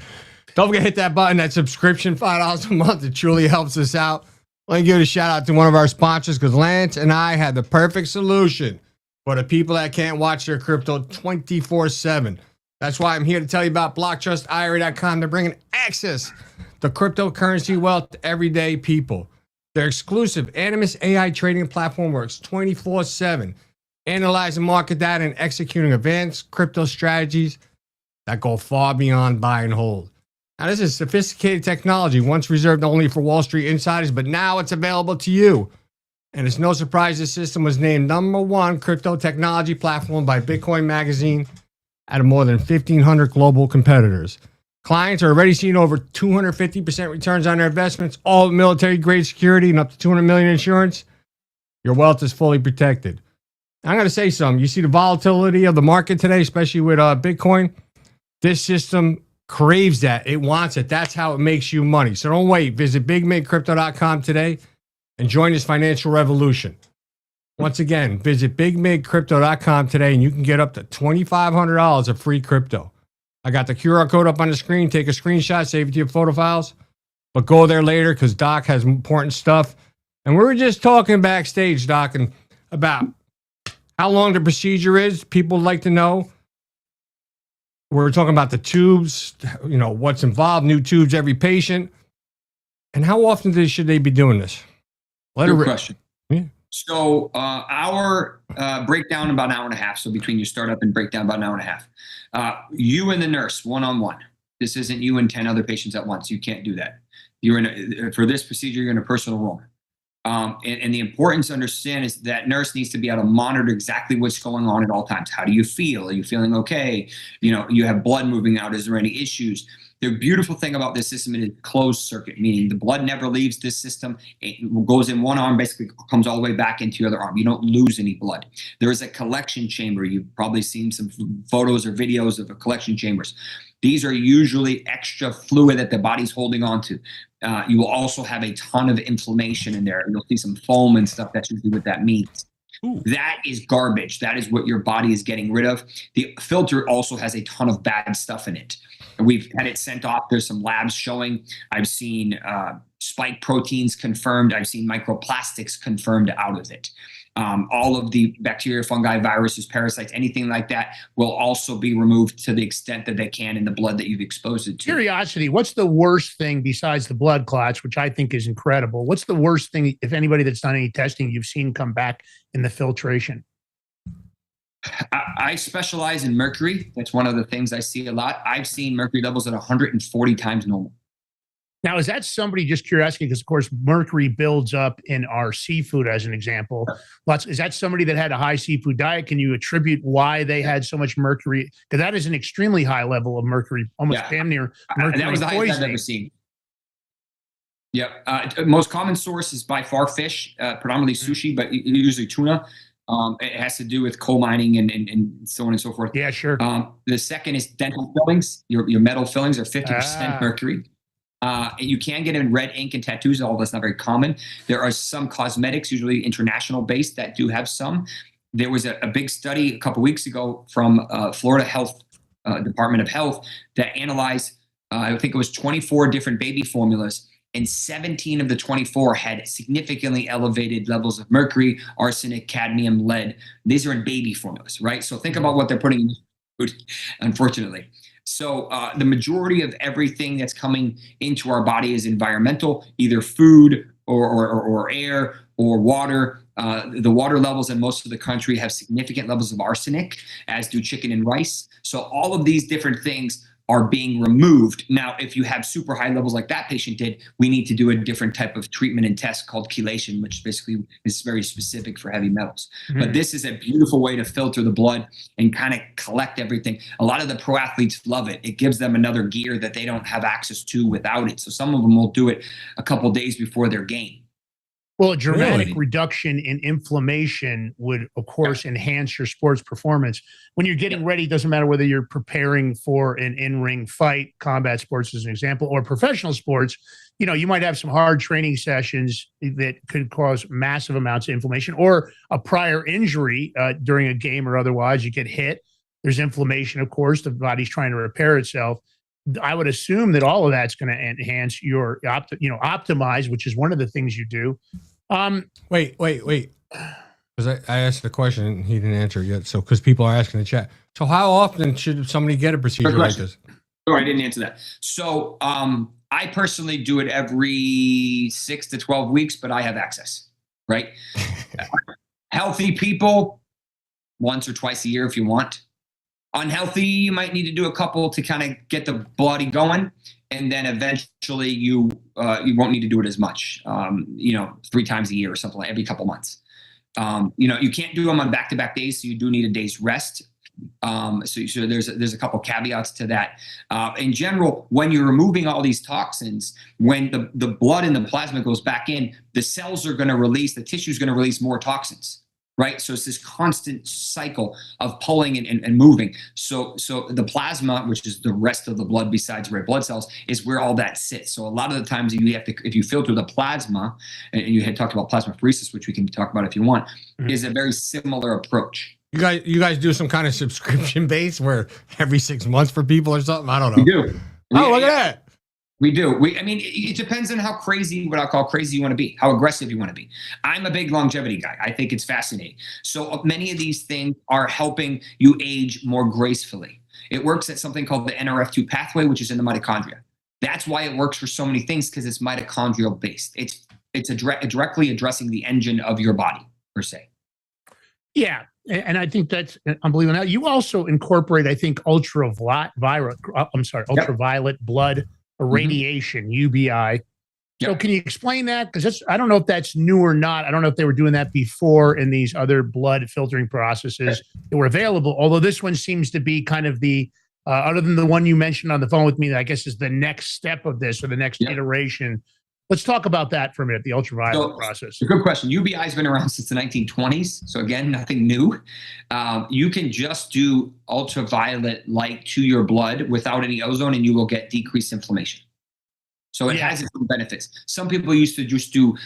Don't forget to hit that button, that subscription, $5 a month. It truly helps us out. Let me give a shout out to one of our sponsors, because Lance and I had the perfect solution for the people that can't watch their crypto 24/7. That's why I'm here to tell you about BlockTrustIRA.com. They're bringing access to cryptocurrency wealth to everyday people. Their exclusive Animus AI trading platform works 24/7, analyzing market data and executing advanced crypto strategies that go far beyond buy and hold. Now, this is sophisticated technology, once reserved only for Wall Street insiders, but now it's available to you. And it's no surprise this system was named #1 crypto technology platform by Bitcoin Magazine out of more than 1,500 global competitors. Clients are already seeing over 250% returns on their investments, all military-grade security and up to $200 million insurance. Your wealth is fully protected. I'm going to say something. You see the volatility of the market today, especially with Bitcoin. This system craves that. It wants it. That's how it makes you money. So don't wait. Visit BigMigCrypto.com today and join this financial revolution. Once again, visit BigMigCrypto.com today and you can get up to $2,500 of free crypto. I got the QR code up on the screen. Take a screenshot, save it to your photo files. But go there later because Doc has important stuff. And we were just talking backstage, Doc, and about how long the procedure is. People like to know. We're talking about the tubes, you know, what's involved, new tubes, every patient. And how often should they be doing this? Good question. Yeah. So our breakdown about an hour and a half. So between your startup and breakdown, about an hour and a half. You and the nurse, one-on-one. This isn't you and 10 other patients at once. You can't do that. For this procedure, you're in a personal room. And the importance to understand is that nurse needs to be able to monitor exactly what's going on at all times. How do you feel? Are you feeling okay? You know, you have blood moving out. Is there any issues? The beautiful thing about this system is closed circuit, meaning the blood never leaves this system. It goes in one arm, basically comes all the way back into your other arm. You don't lose any blood. There is a collection chamber. You've probably seen some photos or videos of collection chambers. These are usually extra fluid that the body's holding on to. You will also have a ton of inflammation in there. You'll see some foam and stuff. That's usually what that means. Ooh. That is garbage. That is what your body is getting rid of. The filter also has a ton of bad stuff in it. We've had it sent off. There's some labs showing. I've seen spike proteins confirmed. I've seen microplastics confirmed out of it. All of the bacteria, fungi, viruses, parasites, anything like that will also be removed to the extent that they can in the blood that you've exposed it to. Curiosity, what's the worst thing besides the blood clots, which I think is incredible? What's the worst thing, if anybody that's done any testing, you've seen come back in the filtration? I specialize in mercury. That's one of the things I see a lot. I've seen mercury levels at 140 times normal. Now, is that somebody, just curiosity, because of course mercury builds up in our seafood as an example. Is that somebody that had a high seafood diet? Can you attribute why they had so much mercury? Because that is an extremely high level of mercury, almost damn near mercury that was the highest I've ever seen. Yep. Most common source is by far fish, predominantly sushi, but usually tuna. It has to do with coal mining and so on and so forth. Yeah, sure. The second is dental fillings. Your metal fillings are 50% mercury. You can get in red ink and tattoos, although that's not very common. There are some cosmetics, usually international based, that do have some. There was a big study a couple weeks ago from Florida Department of Health that analyzed, I think it was 24 different baby formulas, and 17 of the 24 had significantly elevated levels of mercury, arsenic, cadmium, lead. These are in baby formulas, right? So think about what they're putting in food, unfortunately. So the majority of everything that's coming into our body is environmental, either food or air or water. The water levels in most of the country have significant levels of arsenic, as do chicken and rice. So all of these different things are being removed. Now, if you have super high levels like that patient did, we need to do a different type of treatment and test called chelation, which basically is very specific for heavy metals. But this is a beautiful way to filter the blood and kind of collect everything. A lot of the pro athletes love it. It gives them another gear that they don't have access to without it. So some of them will do it a couple of days before their game. Well, a dramatic reduction in inflammation would, of course, enhance your sports performance. When you're getting ready, it doesn't matter whether you're preparing for an in-ring fight, combat sports as an example, or professional sports. You know, you might have some hard training sessions that could cause massive amounts of inflammation, or a prior injury during a game or otherwise. You get hit. There's inflammation, of course. The body's trying to repair itself. I would assume that all of that's going to enhance your, optimize, which is one of the things you do. Wait. Because I asked the question and he didn't answer yet. So, because people are asking in the chat. So, how often should somebody get a procedure like this? Oh, I didn't answer that. So, I personally do it every 6 to 12 weeks, but I have access, right? Healthy people, once or twice a year if you want. Unhealthy, you might need to do a couple to kind of get the body going, and then eventually you won't need to do it as much. 3 times a year or something, like every couple months. You can't do them on back-to-back days, so you do need a day's rest. So there's a couple caveats to that. In general, when you're removing all these toxins, when the blood and the plasma goes back in, the cells are going to release, the tissue is going to release more toxins. Right. So it's this constant cycle of pulling and moving. So the plasma, which is the rest of the blood besides red blood cells, is where all that sits. So a lot of the times you have to, if you filter the plasma, and you had talked about plasmapheresis, which we can talk about if you want, is a very similar approach. You guys do some kind of subscription base where every 6 months for people or something? I don't know. We do. Look at that. We do. It depends on how crazy, what I'll call crazy you want to be, how aggressive you want to be. I'm a big longevity guy. I think it's fascinating. So many of these things are helping you age more gracefully. It works at something called the NRF2 pathway, which is in the mitochondria. That's why it works for so many things, because it's mitochondrial based. It's directly addressing the engine of your body, per se. Yeah. And I think that's unbelievable. Now, you also incorporate, I think, ultraviolet blood irradiation, UBI. So can you explain that? Because I don't know if that's new or not. I don't know if they were doing that before in these other blood filtering processes that were available, although this one seems to be kind of the, other than the one you mentioned on the phone with me, that I guess is the next step of this, or the next iteration. Let's talk about that for a minute, the ultraviolet process. Good question. UBI has been around since the 1920s. So again, nothing new. You can just do ultraviolet light to your blood without any ozone, and you will get decreased inflammation. So it has its own benefits. Some people used to just do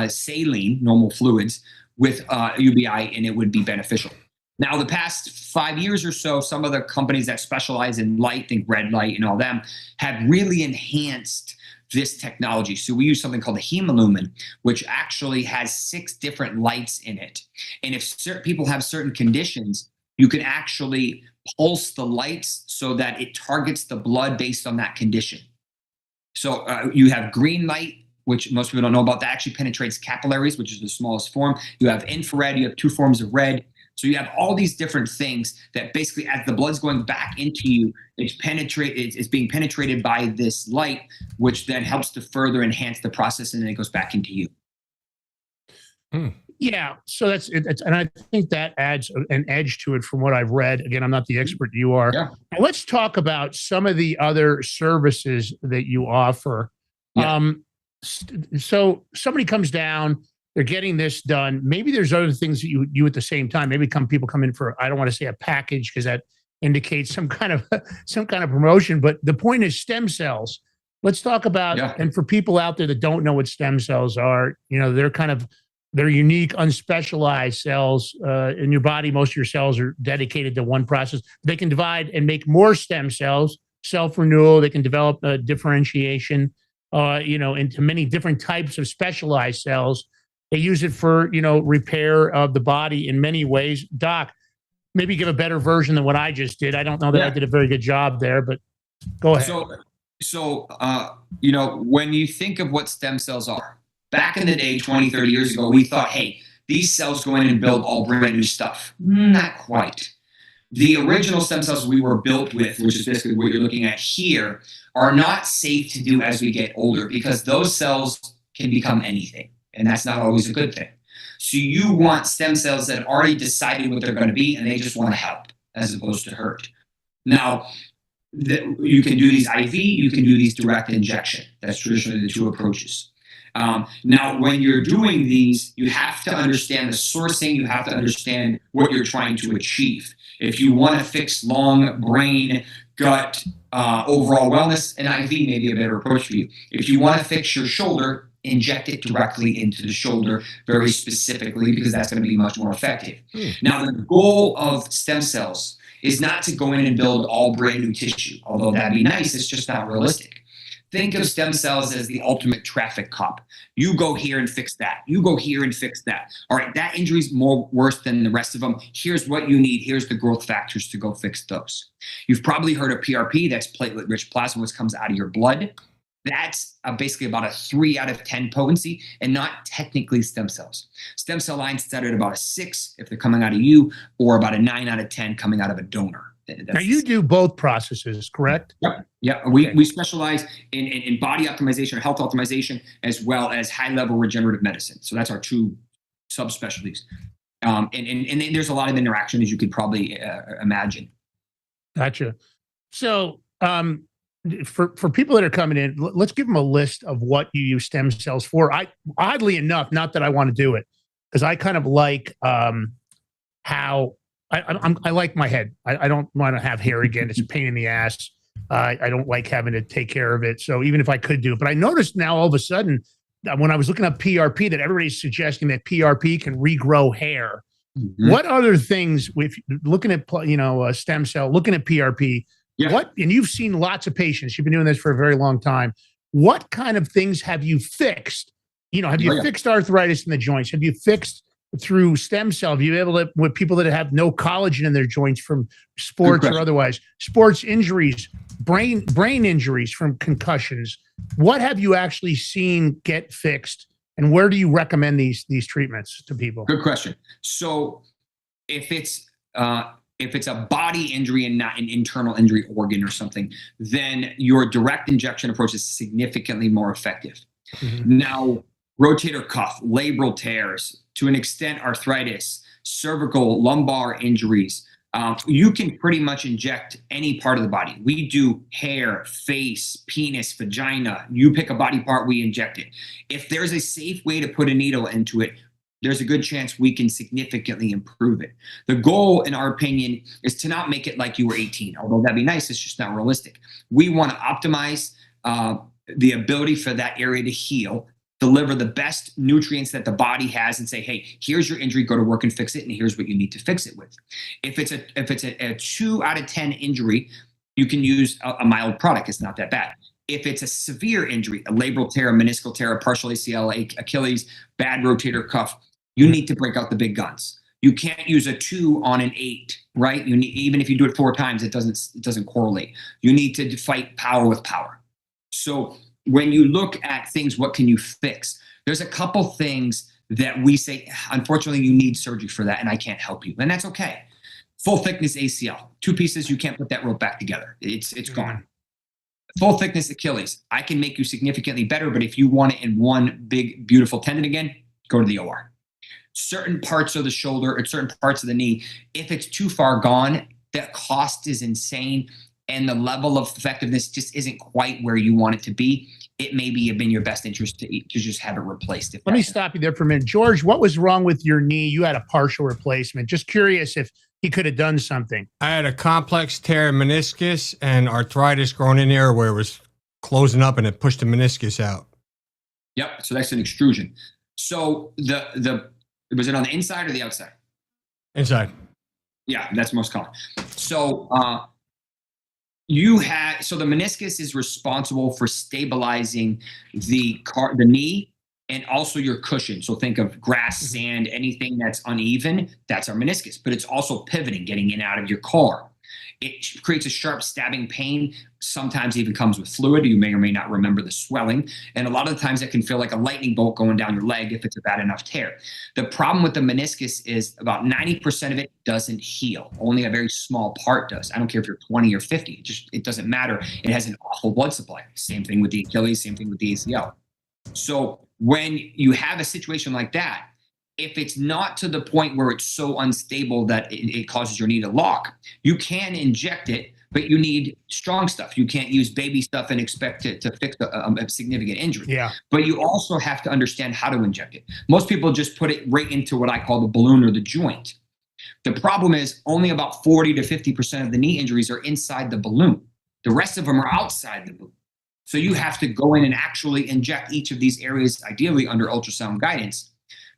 saline, normal fluids, with UBI, and it would be beneficial. Now, the past 5 years or so, some of the companies that specialize in light, think red light and all them, have really enhanced this technology. So we use something called a hemolumen, which actually has 6 different lights in it. And if people have certain conditions, you can actually pulse the lights so that it targets the blood based on that condition. So you have green light, which most people don't know about. That actually penetrates capillaries, which is the smallest form. You have infrared. You have 2 forms of red. So you have all these different things that basically, as the blood's going back into you, it's being penetrated by this light, which then helps to further enhance the process, and then it goes back into you. Yeah, so that's it. And I think that adds an edge to it from what I've read. Again, I'm not the expert you are. Yeah. Now, let's talk about some of the other services that you offer. Yeah. So somebody comes down, they're getting this done. Maybe there's other things that you do at the same time. Maybe people come in for, I don't want to say a package, because that indicates some kind of promotion. But the point is stem cells. Let's talk about, and for people out there that don't know what stem cells are, they're unique, unspecialized cells in your body. Most of your cells are dedicated to one process. They can divide and make more stem cells, self-renewal. They can develop differentiation, into many different types of specialized cells. They use it for, repair of the body in many ways. Doc, maybe give a better version than what I just did. I don't know that I did a very good job there, but go ahead. So, when you think of what stem cells are, back in the day, 20, 30 years ago, we thought, hey, these cells go in and build all brand new stuff. Not quite. The original stem cells we were built with, which is basically what you're looking at here, are not safe to do as we get older because those cells can become anything, and that's not always a good thing. So you want stem cells that have already decided what they're going to be, and they just want to help as opposed to hurt. Now, you can do these IV, you can do these direct injection. That's traditionally the two approaches. Now, when you're doing these, you have to understand the sourcing. You have to understand what you're trying to achieve. If you want to fix lung, brain, gut, overall wellness, an IV may be a better approach for you. If you want to fix your shoulder, inject it directly into the shoulder very specifically because that's going to be much more effective. Now, the goal of stem cells is not to go in and build all brand new tissue, although that'd be nice. It's just not realistic. Think of stem cells as the ultimate traffic cop. You go here and fix that. You go here and fix that. All right, that injury's more worse than the rest of them. Here's what you need. Here's the growth factors to go fix those. You've probably heard of PRP. That's platelet-rich plasma, which comes out of your blood. That's basically about a 3 out of 10 potency and not technically stem cells. Stem cell lines start at about a 6 if they're coming out of you, or about a 9 out of 10 coming out of a donor. Now you do both processes, correct? Yep. Yeah. We specialize in body optimization or health optimization as well as high-level regenerative medicine. So that's our two subspecialties. And there's a lot of interaction, as you could probably imagine. Gotcha. So for people that are coming in, let's give them a list of what you use stem cells for. Oddly enough, not that I want to do it, because I kind of like how I like my head. I don't want to have hair again. It's a pain in the ass. I don't like having to take care of it. So even if I could do it, but I noticed now all of a sudden that when I was looking up PRP, that everybody's suggesting that PRP can regrow hair. Mm-hmm. What other things, with looking at stem cell, looking at PRP? Yeah. And you've seen lots of patients. You've been doing this for a very long time. What kind of things have you fixed? Have you fixed arthritis in the joints? Have you fixed through stem cell? Have you been able to, with people that have no collagen in their joints from sports or otherwise, sports injuries, brain injuries from concussions? What have you actually seen get fixed, and where do you recommend these treatments to people? Good question. So if it's a body injury and not an internal injury organ or something, then your direct injection approach is significantly more effective. Mm-hmm. Now, rotator cuff, labral tears, to an extent arthritis, cervical, lumbar injuries, you can pretty much inject any part of the body. We do hair, face, penis, vagina. You pick a body part, we inject it. If there's a safe way to put a needle into it, there's a good chance we can significantly improve it. The goal, in our opinion, is to not make it like you were 18. Although that'd be nice, it's just not realistic. We want to optimize the ability for that area to heal, deliver the best nutrients that the body has, and say, hey, here's your injury, go to work and fix it, and here's what you need to fix it with. If it's a 2 out of 10 injury, you can use a mild product. It's not that bad. If it's a severe injury, a labral tear, a meniscal tear, a partial ACL, Achilles, bad rotator cuff, you need to break out the big guns. You can't use a 2 on an 8, right? You need, even if you do it 4 times, it doesn't correlate. You need to fight power with power. So when you look at things, what can you fix? There's a couple things that we say, unfortunately, you need surgery for that, and I can't help you. And that's okay. Full thickness ACL, 2 pieces, you can't put that rope back together. It's gone. Full thickness Achilles, I can make you significantly better, but if you want it in one big, beautiful tendon again, go to the OR. Certain parts of the shoulder or certain parts of the knee, if it's too far gone, the cost is insane and the level of effectiveness just isn't quite where you want it to be. It may be in your best interest to just have it replaced. Let me stop you there for a minute. George, what was wrong with your knee? You had a partial replacement. Just curious if he could have done something. I had a complex tear in meniscus and arthritis growing in there where it was closing up and it pushed the meniscus out. Yep. So that's an extrusion. So was it on the inside or the outside? Inside. Yeah, that's most common. So the meniscus is responsible for stabilizing the knee and also your cushion. So think of grass, sand, anything that's uneven, that's our meniscus. But it's also pivoting, getting in and out of your car. It creates a sharp stabbing pain, sometimes even comes with fluid. You may or may not remember the swelling. And a lot of the times it can feel like a lightning bolt going down your leg if it's a bad enough tear. The problem with the meniscus is about 90% of it doesn't heal. Only a very small part does. I don't care if you're 20 or 50. It doesn't matter. It has an awful blood supply. Same thing with the Achilles, same thing with the ACL. So when you have a situation like that, if it's not to the point where it's so unstable that it causes your knee to lock, you can inject it, but you need strong stuff. You can't use baby stuff and expect it to fix a significant injury. Yeah. But you also have to understand how to inject it. Most people just put it right into what I call the balloon or the joint. The problem is only about 40 to 50% of the knee injuries are inside the balloon. The rest of them are outside the balloon. So you have to go in and actually inject each of these areas, ideally under ultrasound guidance.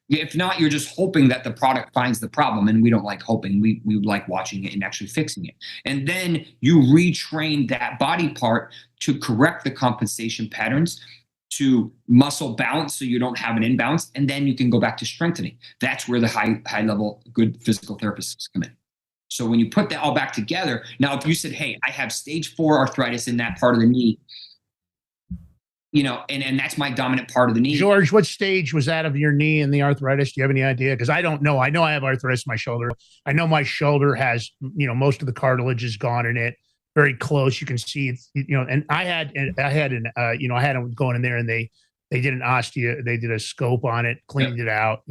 If not, you're just hoping that the product finds the problem, and we don't like hoping. We like watching it and actually fixing it. And then you retrain that body part to correct the compensation patterns, to muscle balance so you don't have an imbalance, and then you can go back to strengthening. That's where the high level good physical therapists come in. So when you put that all back together, now if you said, hey, I have stage 4 arthritis in that part of the knee, and that's my dominant part of the knee. George, what stage was that of your knee and the arthritis? Do you have any idea? Because I don't know. I know I have arthritis in my shoulder. I know my shoulder has, most of the cartilage is gone in it. Very close. You can see it, and I had them going in there and they did they did a scope on it, cleaned it out,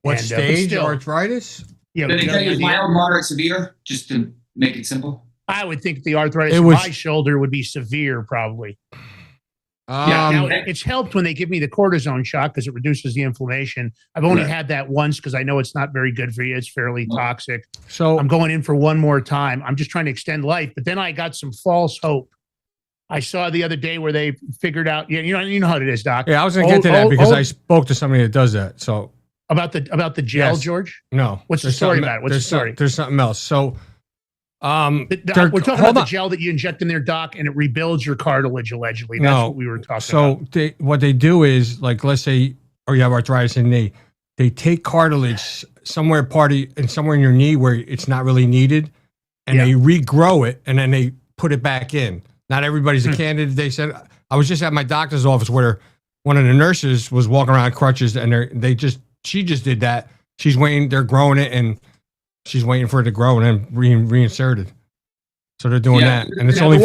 What stage arthritis? Yeah. Did they tell you mild, moderate, severe, just to make it simple? I would think the arthritis in my shoulder would be severe, probably. Now, it's helped when they give me the cortisone shot because it reduces the inflammation. I've only had that once because I know it's not very good for you. It's fairly toxic. So I'm going in for one more time. I'm just trying to extend life. But then I got some false hope. I saw the other day where they figured out, you know how it is, Doc. Yeah, I was going to get to that because I spoke to somebody that does that. So about the gel, George? No. What's the story about it? What's the story? There's something else. So we're talking about the gel that you inject in there, Doc, and it rebuilds your cartilage, allegedly. That's what we were talking about. What they do is, like, let's say, you have arthritis in the knee. They take cartilage somewhere in your knee where it's not really needed, and they regrow it, and then they put it back in. Not everybody's a candidate. They said, I was just at my doctor's office where one of the nurses was walking around crutches, and she just did that. She's waiting. They're growing it, and she's waiting for it to grow and then reinserted. So they're doing that, and it's only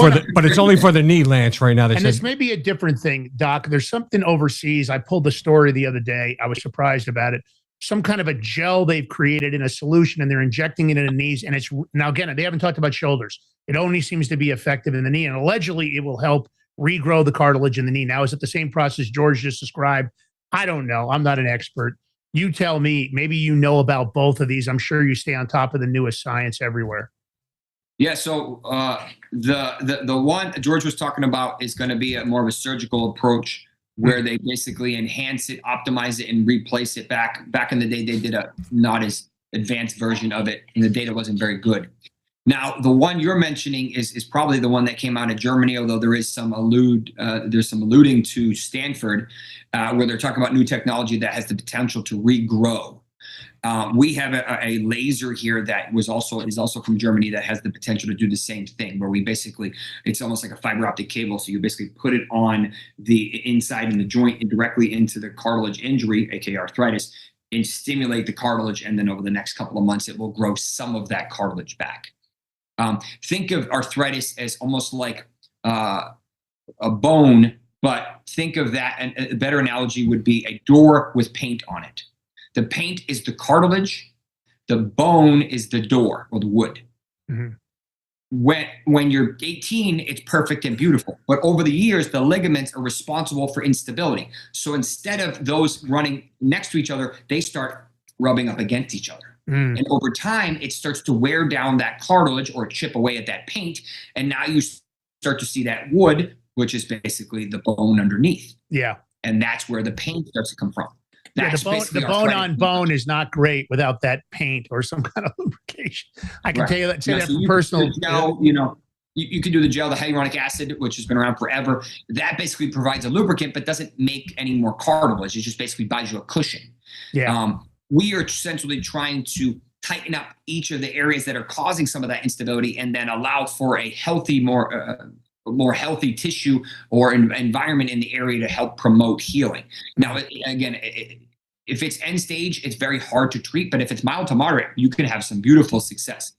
for the knee, Lance. Right now, this may be a different thing, Doc. There's something overseas. I pulled the story the other day. I was surprised about it. Some kind of a gel they've created in a solution, and they're injecting it in the knees. And it's now again, they haven't talked about shoulders. It only seems to be effective in the knee, and allegedly, it will help regrow the cartilage in the knee. Now, is it the same process George just described? I don't know. I'm not an expert. You tell me. Maybe you know about both of these. I'm sure you stay on top of the newest science everywhere. Yeah. So the one George was talking about is going to be more of a surgical approach where they basically enhance it, optimize it, and replace it back. Back in the day, they did a not as advanced version of it, and the data wasn't very good. Now, the one you're mentioning is probably the one that came out of Germany, although there is some alluding to Stanford, where they're talking about new technology that has the potential to regrow. We have a laser here that is also from Germany that has the potential to do the same thing, where it's almost like a fiber optic cable. So you basically put it on the inside in the joint and directly into the cartilage injury, aka arthritis, and stimulate the cartilage. And then over the next couple of months, it will grow some of that cartilage back. Think of arthritis as almost like a bone, but think of that. And a better analogy would be a door with paint on it. The paint is the cartilage. The bone is the door or the wood. Mm-hmm. When you're 18, it's perfect and beautiful. But over the years, the ligaments are responsible for instability. So instead of those running next to each other, they start rubbing up against each other. And over time, it starts to wear down that cartilage or chip away at that paint. And now you start to see that wood which is basically the bone underneath. Yeah. And that's where the pain starts to come from. Yeah, the bone on bone is not great without that paint or some kind of lubrication. I can tell you that, say that from personal. Gel, you know, you can do the gel, the hyaluronic acid, which has been around forever. That basically provides a lubricant, but doesn't make any more cartilage. It just basically buys you a cushion. Yeah. We are essentially trying to tighten up each of the areas that are causing some of that instability, and then allow for a healthy, more healthy tissue or environment in the area to help promote healing. Now, again, if it's end stage, it's very hard to treat, but if it's mild to moderate, you can have some beautiful success.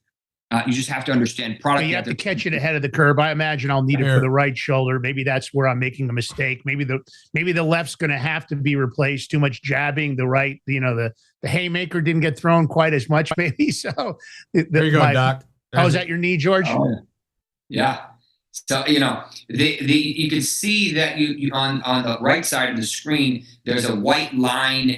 You just have to understand product. You have to catch it ahead of the curve. I imagine I'll need it for the right shoulder. Maybe that's where I'm making a mistake. Maybe the left's going to have to be replaced. Too much jabbing. The right, the haymaker didn't get thrown quite as much. Maybe so. There you go, Doc. Oh, is that your knee, George? Oh, yeah. So, you can see that you on the right side of the screen, there's a white line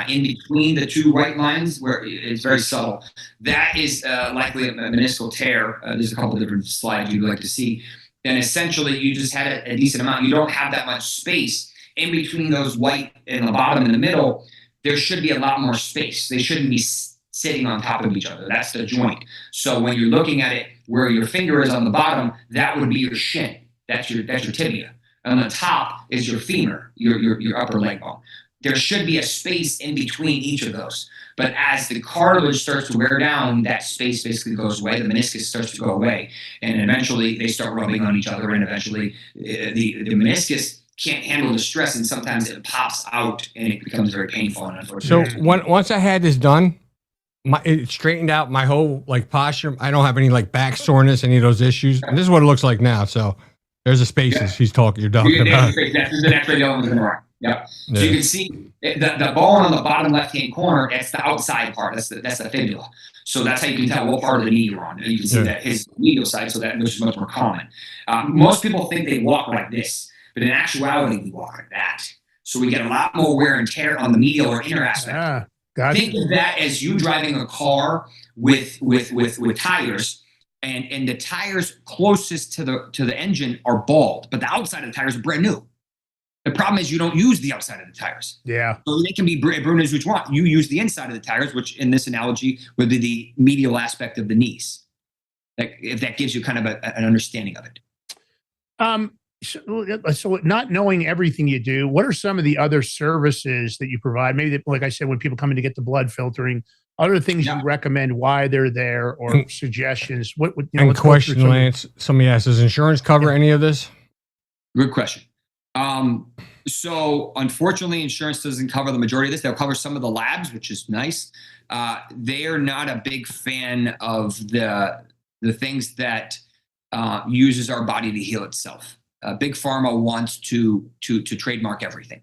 in between the two white lines where it's very subtle. That is likely a meniscal tear. There's a couple of different slides you'd like to see. And essentially, you just had a decent amount. You don't have that much space in between those white in the bottom and the middle. There should be a lot more space. They shouldn't be sitting on top of each other. That's the joint. So when you're looking at it, where your finger is on the bottom, that would be your shin. That's your tibia. On the top is your femur, your upper leg bone. There should be a space in between each of those. But as the cartilage starts to wear down, that space basically goes away. The meniscus starts to go away, and eventually they start rubbing on each other, and eventually the meniscus can't handle the stress, and sometimes it pops out, and it becomes very painful. And unfortunately, so once I had this done, it straightened out my whole posture. I don't have any back soreness, any of those issues. And this is what it looks like now. So there's the spaces you're talking about. That's an X-ray going in the right. Yep. So you can see the bone on the bottom left-hand corner. That's the outside part. That's the fibula. So that's how you can tell what part of the knee you're on. And you can see that his medial side. So that which is much more common. Most people think they walk like this, but in actuality, we walk like that. So we get a lot more wear and tear on the medial or inner aspect. Think of that as you driving a car with tires, and the tires closest to the engine are bald, but the outside of the tires are brand new. The problem is you don't use the outside of the tires. Yeah. So they can be brand new as you want. You use the inside of the tires, which in this analogy would be the medial aspect of the knees. If that gives you kind of an understanding of it. So not knowing everything you do, what are some of the other services that you provide? Maybe, like I said, when people come in to get the blood filtering, other things you recommend, why they're there, or suggestions. What would and question, Lance? Somebody asked, does insurance cover any of this? Good question. So unfortunately, insurance doesn't cover the majority of this. They'll cover some of the labs, which is nice. They are not a big fan of the things that uses our body to heal itself. Big Pharma wants to trademark everything.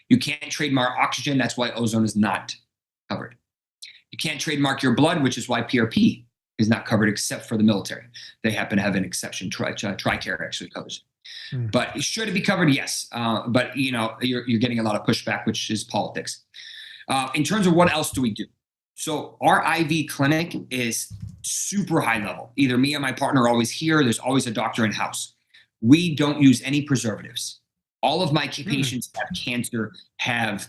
You can't trademark oxygen. That's why ozone is not covered. You can't trademark your blood, which is why PRP is not covered except for the military. They happen to have an exception. TRICARE actually covers it. But should it be covered? Yes. But you're getting a lot of pushback, which is politics. In terms of what else do we do? So our IV clinic is super high level. Either me or my partner are always here. There's always a doctor in house. We don't use any preservatives. All of my patients have cancer, have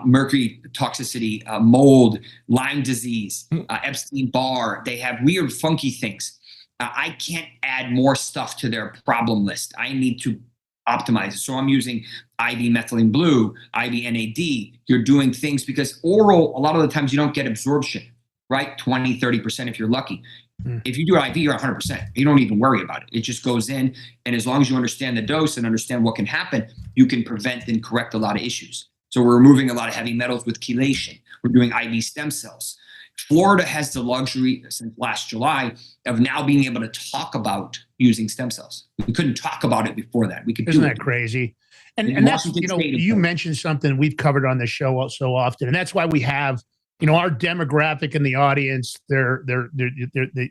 mercury toxicity, mold, Lyme disease, Epstein-Barr. They have weird, funky things. I can't add more stuff to their problem list. I need to optimize it. So I'm using IV methylene blue, IV NAD. You're doing things because oral, a lot of the times you don't get absorption, right? 20, 30% if you're lucky. If you do IV, you're 100%. You don't even worry about it. It just goes in. And as long as you understand the dose and understand what can happen, you can prevent and correct a lot of issues. So we're removing a lot of heavy metals with chelation. We're doing IV stem cells. Florida has the luxury since last July of now being able to talk about using stem cells. We couldn't talk about it before that. We could. Isn't that crazy? And that's, you mentioned something we've covered on the show so often, and that's why we have, our demographic in the audience. They're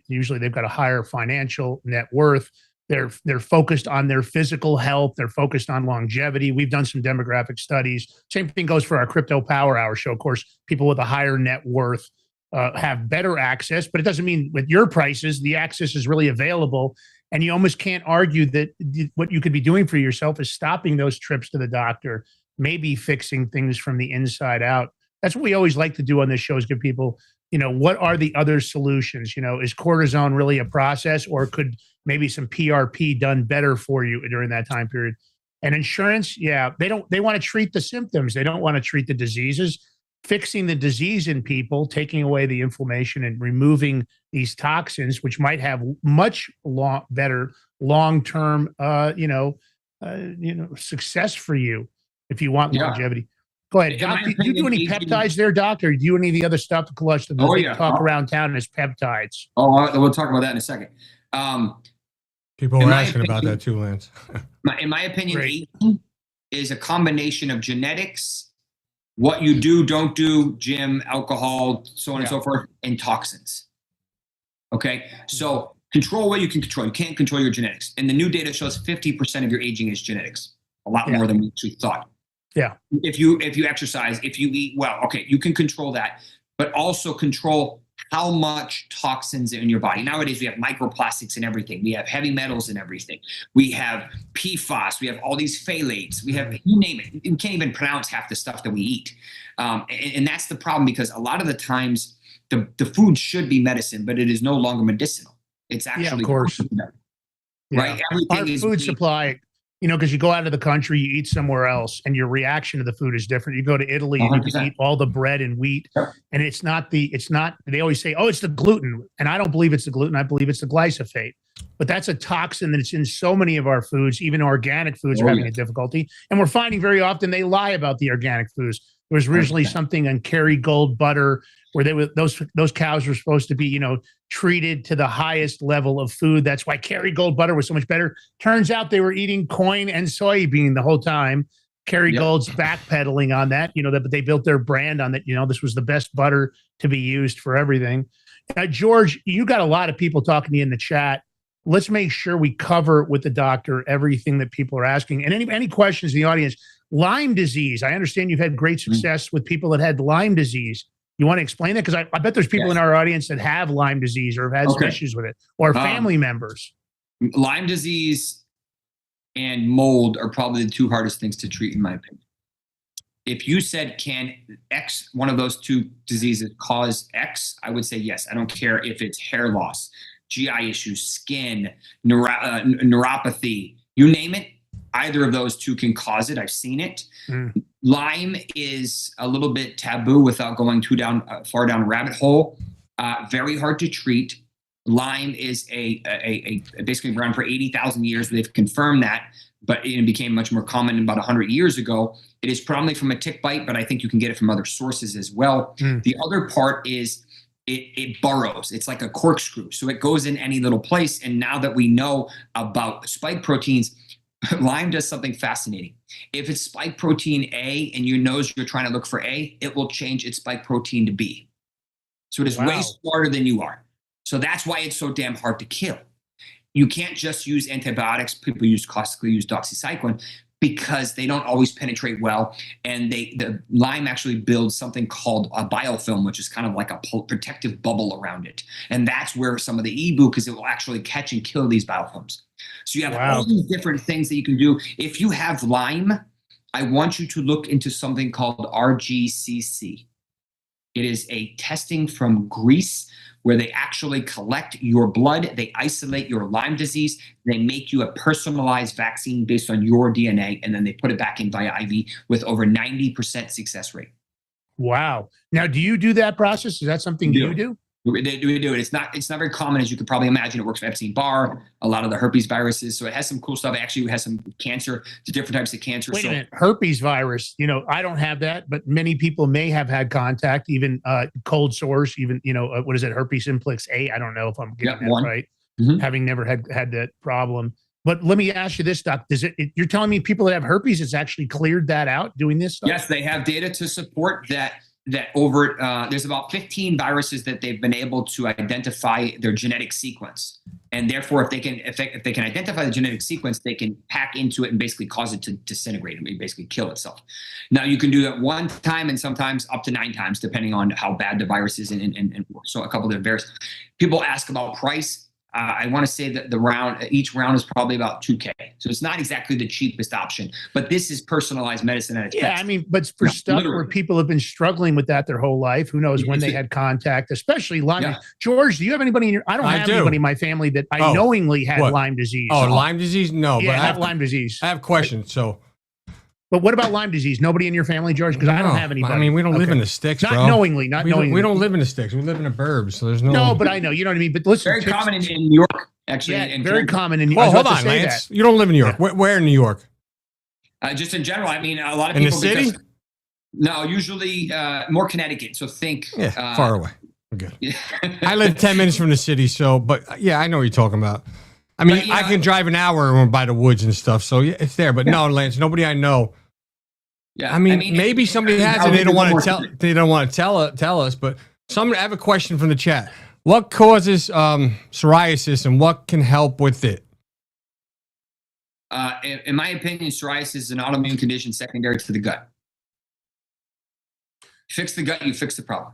usually they've got a higher financial net worth. They're focused on their physical health. They're focused on longevity. We've done some demographic studies. Same thing goes for our Crypto Power Hour show. Of course, people with a higher net worth have better access, but it doesn't mean with your prices, the access is really available. And you almost can't argue that what you could be doing for yourself is stopping those trips to the doctor, maybe fixing things from the inside out. That's what we always like to do on this show, is give people, what are the other solutions? Is cortisone really a process, or could maybe some PRP done better for you during that time period? And insurance, they want to treat the symptoms. They don't want to treat the diseases. Fixing the disease in people, taking away the inflammation and removing these toxins, which might have much better long-term, success for you if you want longevity. Go ahead. Doc, do you do any peptides there, Doc, or do you do any of the other stuff that talk around town as peptides? We'll talk about that in a second. People were asking about that too, Lance. In my opinion, aging is a combination of genetics, what you do, don't do, gym, alcohol, so on and so forth, and toxins. Okay? So control what you can control. You can't control your genetics. And the new data shows 50% of your aging is genetics, a lot more than we actually thought. Yeah. If you exercise, if you eat well, okay, you can control that, but also control how much toxins are in your body. Nowadays, we have microplastics in everything. We have heavy metals in everything. We have PFAS. We have all these phthalates. We have, you name it. You can't even pronounce half the stuff that we eat. And that's the problem, because a lot of the times the food should be medicine, but it is no longer medicinal. It's actually, of course. Right? Everything Our is food supply, because you go out of the country, you eat somewhere else, and your reaction to the food is different. You go to Italy and you eat all the bread and wheat, and it's not, they always say, oh, it's the gluten. And I don't believe it's the gluten. I believe it's the glyphosate. But that's a toxin that's in so many of our foods. Even organic foods are having a difficulty. And we're finding very often they lie about the organic foods. There was originally something on Kerrygold butter where those cows were supposed to be, treated to the highest level of food. That's why Kerrygold butter was so much better. Turns out they were eating corn and soybean the whole time. Kerrygold's backpedaling on that, but they built their brand on that. This was the best butter to be used for everything. George, you got a lot of people talking to you in the chat. Let's make sure we cover with the doctor everything that people are asking. And any questions in the audience. Lyme disease. I understand you've had great success with people that had Lyme disease. You want to explain that? Because I bet there's people in our audience that have Lyme disease or have had some issues with it, or family members. Lyme disease and mold are probably the two hardest things to treat, in my opinion. If you said, can X, one of those two diseases, cause X, I would say yes. I don't care if it's hair loss, GI issues, skin, neuropathy, you name it. Either of those two can cause it. I've seen it. Lyme is a little bit taboo without going too far down a rabbit hole. Very hard to treat. Lyme is basically around for 80,000 years. They've confirmed that, but it became much more common about 100 years ago. It is probably from a tick bite, but I think you can get it from other sources as well. The other part is it burrows. It's like a corkscrew. So it goes in any little place. And now that we know about spike proteins, Lyme does something fascinating. If it's spike protein A and you know you're trying to look for A, it will change its spike protein to B. So it is way smarter than you are. So that's why it's so damn hard to kill. You can't just use antibiotics. People classically use doxycycline because they don't always penetrate well. And the Lyme actually builds something called a biofilm, which is kind of like a protective bubble around it. And that's where some of the e-boo, because it will actually catch and kill these biofilms. So you have all these different things that you can do. If you have Lyme, I want you to look into something called RGCC. It is a testing from Greece where they actually collect your blood, they isolate your Lyme disease, they make you a personalized vaccine based on your DNA, and then they put it back in via IV with over 90% success rate. Wow. Now, do you do that process? Is that something you do? We do it. It's not very common, as you could probably imagine. It works for Epstein-Barr, a lot of the herpes viruses. So it has some cool stuff. It actually has some cancer, the different types of cancer. Wait a minute, herpes virus. I don't have that, but many people may have had contact, even cold sores, even, what is it, herpes simplex A? I don't know if I'm getting that right. Having never had that problem. But let me ask you this, Doc. You're telling me people that have herpes, it's actually cleared that out doing this stuff? Yes, they have data to support that over there's about 15 viruses that they've been able to identify their genetic sequence, and therefore if they can identify the genetic sequence, they can hack into it and basically cause it to disintegrate and basically kill itself. Now you can do that one time and sometimes up to 9 times depending on how bad the virus is, and so a couple of different viruses. People ask about price. I want to say that each round is probably about $2K. So it's not exactly the cheapest option, but this is personalized medicine at its best. I mean, but for stuff where people have been struggling with that their whole life, who knows when they had contact, especially Lyme. Yeah. George, do you have anybody in your, I don't have anybody in my family that I knowingly had Lyme disease. Oh, Lyme disease? No, yeah, but I have Lyme disease. I have questions. So, but what about Lyme disease? Nobody in your family, George? Because I don't have anybody. I mean, we don't live in the sticks, not bro. knowingly. We don't live in the sticks. We live in the burbs. So there's no. No, but I know. You know what I mean? But listen. Very common in New York, actually. Yeah, very common in New York. York. Well, hold on, Lance. You don't live in New York. Where in New York? Just in general. I mean, a lot of in people. In the city? No, usually more Connecticut. So think. Far away. Okay. I live 10 minutes from the city. So, but yeah, I know what you're talking about. I mean, I can drive an hour by the woods and stuff. So yeah, it's there. But no, Lance, nobody I know. Yeah, I mean maybe somebody has it. They don't want to tell. They don't want to tell us. But I have a question from the chat. What causes psoriasis, and what can help with it? In my opinion, psoriasis is an autoimmune condition secondary to the gut. Fix the gut, you fix the problem.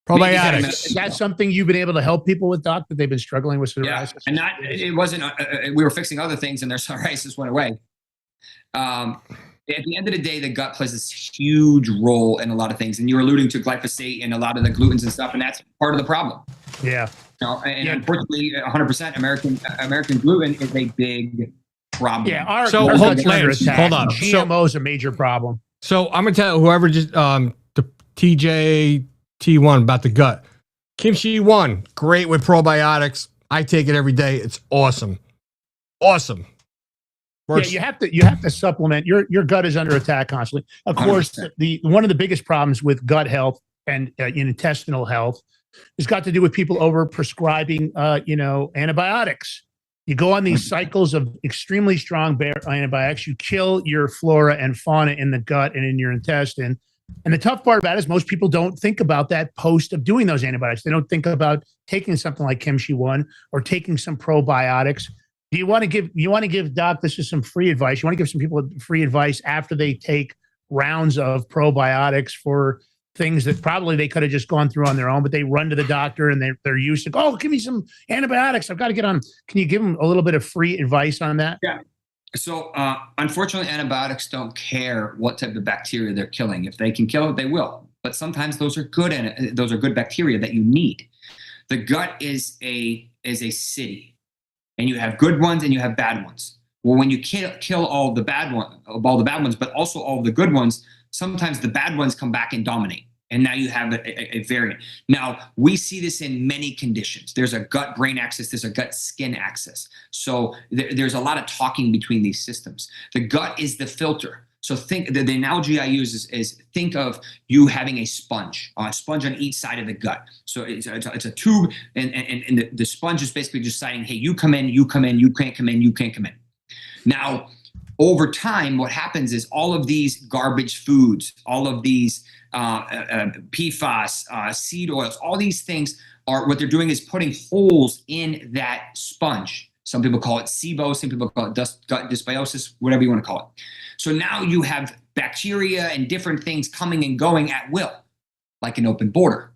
Probiotics. Is that something you've been able to help people with, Doc, that they've been struggling with psoriasis? Yeah, and it wasn't. We were fixing other things, and their psoriasis went away. At the end of the day, the gut plays this huge role in a lot of things, and you're alluding to glyphosate and a lot of the glutens and stuff, and that's part of the problem. Yeah. Unfortunately, 100% American gluten is a big problem. Yeah. Our hold on. GMO is a major problem. So I'm gonna tell whoever just the TJT1 about the gut. Kimchi 1, great with probiotics. I take it every day. It's awesome. Awesome. Works. Yeah, you have to supplement. Your gut is under attack constantly. Of course, one of the biggest problems with gut health and intestinal health has got to do with people over prescribing antibiotics. You go on these cycles of extremely strong antibiotics. You kill your flora and fauna in the gut and in your intestine. And the tough part about it is most people don't think about that post of doing those antibiotics. They don't think about taking something like Kimchi 1 or taking some probiotics. Do you want to give Doc, this is some free advice. You want to give some people free advice after they take rounds of probiotics for things that probably they could have just gone through on their own, but they run to the doctor and they're used to, oh, give me some antibiotics. I've got to get on. Can you give them a little bit of free advice on that? Yeah. So unfortunately, antibiotics don't care what type of bacteria they're killing. If they can kill it, they will. But sometimes those are good bacteria that you need. The gut is a city. And you have good ones and you have bad ones. Well, when you kill all the bad ones, but also all the good ones, sometimes the bad ones come back and dominate. And now you have a variant. Now, we see this in many conditions. There's a gut-brain axis. There's a gut-skin axis. So there's a lot of talking between these systems. The gut is the filter. So think the analogy I use is think of you having a sponge on each side of the gut. So it's a tube, and the sponge is basically just saying, hey, you come in, you come in, you can't come in, you can't come in. Now, over time, what happens is all of these garbage foods, all of these PFAS, seed oils, all these things are what they're doing is putting holes in that sponge. Some people call it SIBO, some people call it gut dysbiosis, whatever you want to call it. So now you have bacteria and different things coming and going at will, like an open border.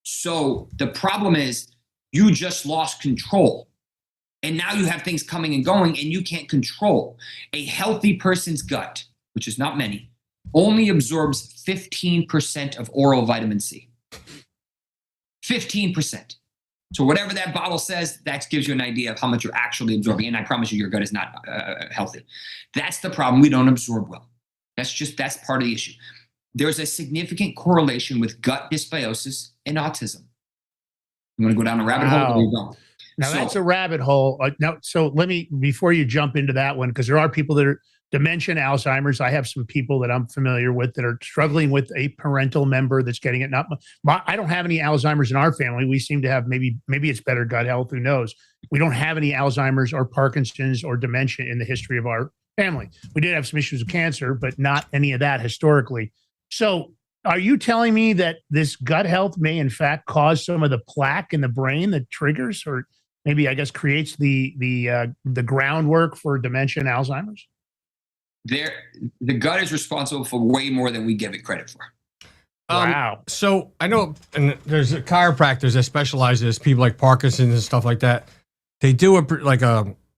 So the problem is you just lost control. And now you have things coming and going and you can't control. A healthy person's gut, which is not many, only absorbs 15% of oral vitamin C. 15%. So whatever that bottle says, that gives you an idea of how much you're actually absorbing. And I promise you, your gut is not healthy. That's the problem. We don't absorb well. That's part of the issue. There's a significant correlation with gut dysbiosis and autism. You want to go down a rabbit hole? There you go. Now that's a rabbit hole. So let me, before you jump into that one, because there are people that are dementia, Alzheimer's. I have some people that I'm familiar with that are struggling with a parental member that's getting it. I don't have any Alzheimer's in our family. We seem to have maybe it's better gut health. Who knows? We don't have any Alzheimer's or Parkinson's or dementia in the history of our family. We did have some issues with cancer, but not any of that historically. So are you telling me that this gut health may in fact cause some of the plaque in the brain that triggers, or maybe I guess creates the groundwork for dementia and Alzheimer's? The gut is responsible for way more than we give it credit for. Wow. So I know, and there's chiropractors that specialize in this, people like Parkinson's and stuff like that. They do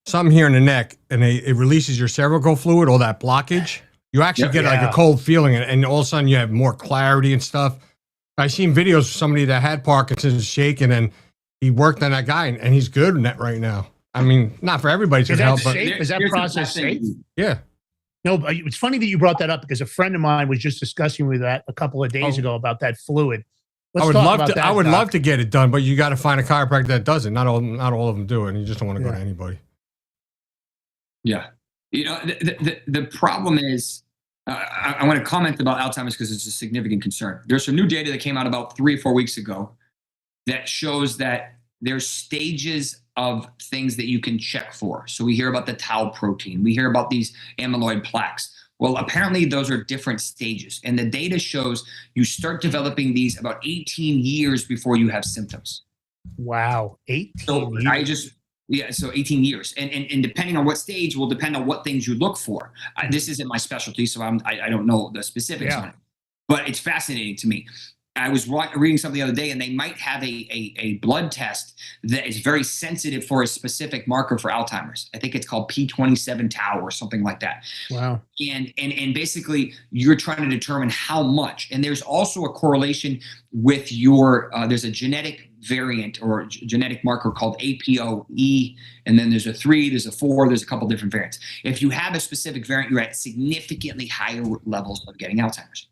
something here in the neck, and it releases your cervical fluid, all that blockage. You actually get like a cold feeling, and all of a sudden you have more clarity and stuff. I've seen videos of somebody that had Parkinson's shaking, and he worked on that guy, and he's good in that right now. I mean, not for everybody's Is that help, safe? Is that process safe? Yeah. No, but it's funny that you brought that up because a friend of mine was just discussing with that a couple of days ago about that fluid. I would love to get it done, but you got to find a chiropractor that does it. Not all of them do it, and you just don't want to go to anybody. Yeah. The problem is, I want to comment about Alzheimer's because it's a significant concern. There's some new data that came out about 3 or 4 weeks ago that shows that there's stages of things that you can check for. So we hear about the tau protein. We hear about these amyloid plaques. Well, apparently those are different stages. And the data shows you start developing these about 18 years before you have symptoms. Wow. 18 years. So 18 years. And depending on what stage will depend on what things you look for. This isn't my specialty, so I don't know the specifics on it. But it's fascinating to me. I was reading something the other day, and they might have a blood test that is very sensitive for a specific marker for Alzheimer's. I think it's called P27 tau or something like that. Wow. And basically, you're trying to determine how much. And there's also a correlation with your, there's a genetic variant or genetic marker called APOE, and then there's a 3, there's a 4, there's a couple different variants. If you have a specific variant, you're at significantly higher levels of getting Alzheimer's.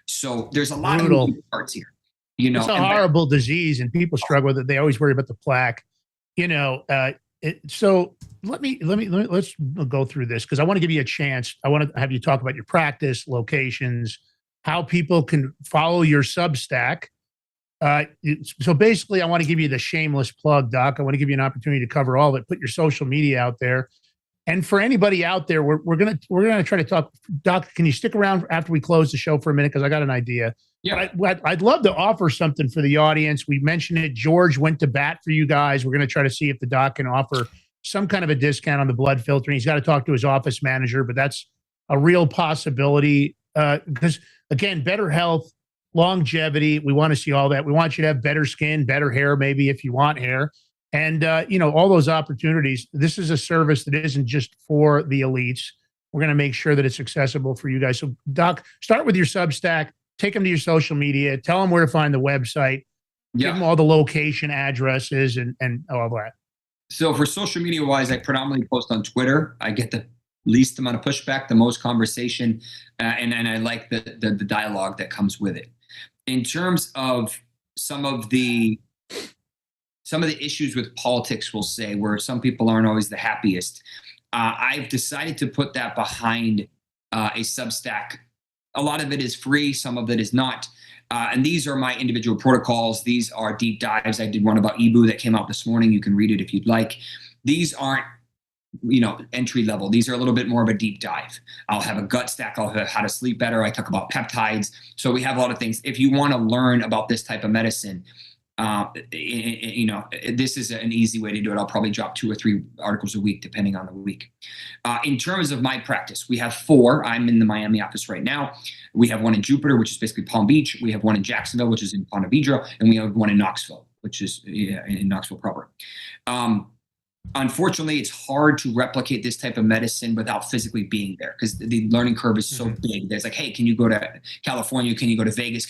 So there's a lot of moving parts here. It's a horrible disease, and people struggle with it. They always worry about the plaque. So let's go through this because I want to give you a chance. I want to have you talk about your practice, locations, how people can follow your Substack. So basically, I want to give you the shameless plug, Doc. I want to give you an opportunity to cover all of it. Put your social media out there. And for anybody out there, we're gonna try to talk. Doc, can you stick around after we close the show for a minute? Because I got an idea. Yeah, I'd love to offer something for the audience. We mentioned it. George went to bat for you guys. We're gonna try to see if the doc can offer some kind of a discount on the blood filtering. He's got to talk to his office manager, but that's a real possibility. Because again, better health, longevity. We want to see all that. We want you to have better skin, better hair, maybe if you want hair. And, all those opportunities. This is a service that isn't just for the elites. We're going to make sure that it's accessible for you guys. So, Doc, start with your Substack. Take them to your social media. Tell them where to find the website. Give them all the location addresses and all that. So for social media-wise, I predominantly post on Twitter. I get the least amount of pushback, the most conversation, and I like the dialogue that comes with it. In terms of some of the issues with politics, we'll say, where some people aren't always the happiest, I've decided to put that behind a Substack. A lot of it is free, some of it is not. And these are my individual protocols. These are deep dives. I did one about EBU that came out this morning. You can read it if you'd like. These aren't, entry level. These are a little bit more of a deep dive. I'll have a gut stack. I'll have how to sleep better. I talk about peptides. So we have a lot of things. If you want to learn about this type of medicine, this is an easy way to do it. I'll probably drop 2 or 3 articles a week, depending on the week. In terms of my practice, we have 4. I'm in the Miami office right now. We have one in Jupiter, which is basically Palm Beach. We have one in Jacksonville, which is in Ponte Vedra, and we have one in Knoxville, which is in Knoxville proper. Unfortunately, it's hard to replicate this type of medicine without physically being there because the learning curve is so big. There's like, hey, can you go to California? Can you go to Vegas?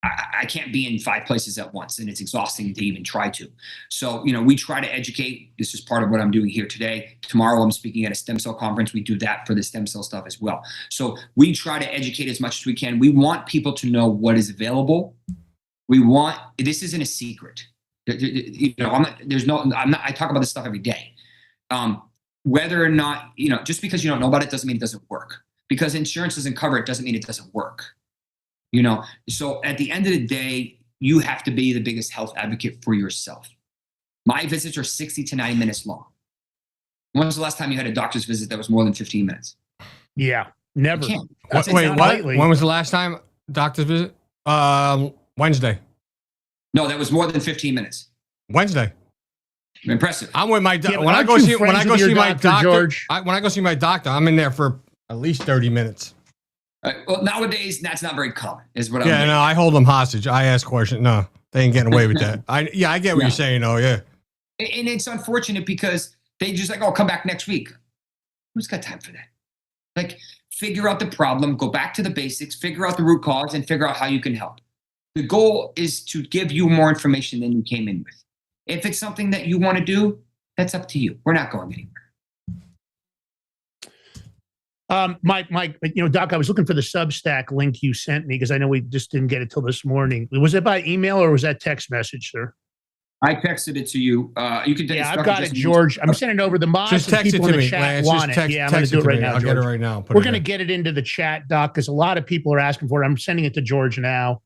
I can't be in 5 places at once, and it's exhausting to even try to. So, we try to educate. This is part of what I'm doing here today. Tomorrow, I'm speaking at a stem cell conference. We do that for the stem cell stuff as well. So we try to educate as much as we can. We want people to know what is available. This isn't a secret. I talk about this stuff every day. Whether or not, just because you don't know about it doesn't mean it doesn't work. Because insurance doesn't cover it doesn't mean it doesn't work. So at the end of the day, you have to be the biggest health advocate for yourself. My visits are 60 to 90 minutes long. When was the last time you had a doctor's visit that was more than 15 minutes? Yeah, never. Wait, what? When was the last time doctor's visit? Wednesday. No, that was more than 15 minutes. Wednesday. Impressive. I'm with my when I go see my doctor, George. When I go see my doctor, I'm in there for at least 30 minutes. Well, nowadays that's not very common. Is what Yeah, I'm. no, I hold them hostage. I ask questions. No, they ain't getting away with that. I get what you're saying. Oh, yeah. And it's unfortunate because they just like, oh, come back next week. Who's got time for that? Like, figure out the problem, go back to the basics, figure out the root cause, and figure out how you can help. The goal is to give you more information than you came in with. If it's something that you want to do, that's up to you. We're not going anywhere. Doc, I was looking for the Substack link you sent me because I know we just didn't get it till this morning. Was it by email or was that text message, sir? I texted it to you. You can. Yeah, I've got it, George. I'm sending it over the mods. Just text people it to in the me, chat Lance. want it. Yeah, I'm going to do it right now. I'll George. get it right now. We're going to get it into the chat, Doc, because a lot of people are asking for it. I'm sending it to George now.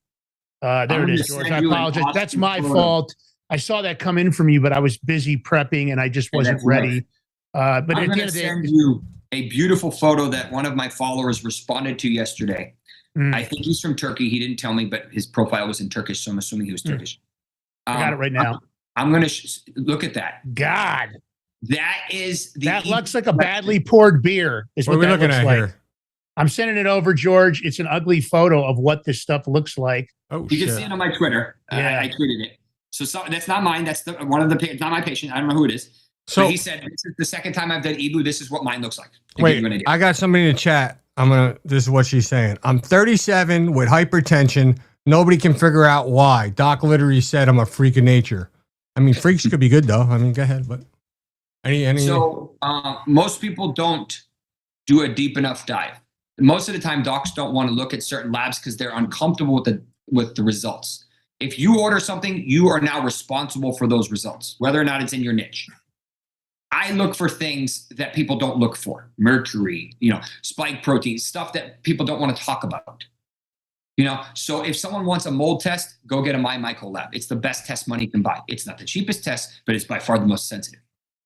There it is, George. I apologize. That's my fault. I saw that come in from you, but I was busy prepping and I just wasn't ready. But I'm at the going end to of the day, send you a beautiful photo that one of my followers responded to yesterday. I think he's from Turkey. He didn't tell me, but his profile was in Turkish, so I'm assuming he was Turkish. I got it right now. I'm going to look at that. God. That is that looks like a badly poured beer. Is what are we looking at like. here? I'm sending it over, George. It's an ugly photo of what this stuff looks like. Oh, you can see it on my Twitter. Yeah. I tweeted it. So that's not mine. That's one of the. It's not my patient. I don't know who it is. So but he said, "This is the second time I've done Ebu. This is what mine looks like." Wait, I got somebody in the chat. This is what she's saying. I'm 37 with hypertension. Nobody can figure out why. Doc literally said I'm a freak of nature. I mean, freaks could be good though. I mean, go ahead. But any. So most people don't do a deep enough dive. Most of the time, docs don't want to look at certain labs because they're uncomfortable with the results. If you order something, you are now responsible for those results, whether or not it's in your niche. I look for things that people don't look for. Mercury, spike proteins, stuff that people don't want to talk about. So if someone wants a mold test, go get a MyMyco lab. It's the best test money can buy. It's not the cheapest test, but it's by far the most sensitive.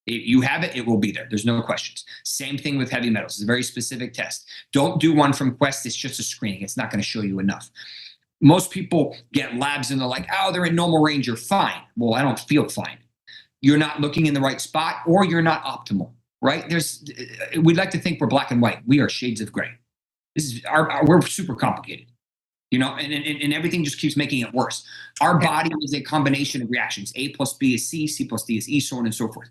If you have it, it will be there. There's no questions. Same thing with heavy metals. It's a very specific test. Don't do one from Quest. It's just a screening. It's not going to show you enough. Most people get labs and they're like, oh, they're in normal range. You're fine. Well, I don't feel fine. You're not looking in the right spot or you're not optimal, right? We'd like to think we're black and white. We are shades of gray. We're super complicated. And everything just keeps making it worse. Our body is a combination of reactions. A plus B is C, C plus D is E, so on and so forth.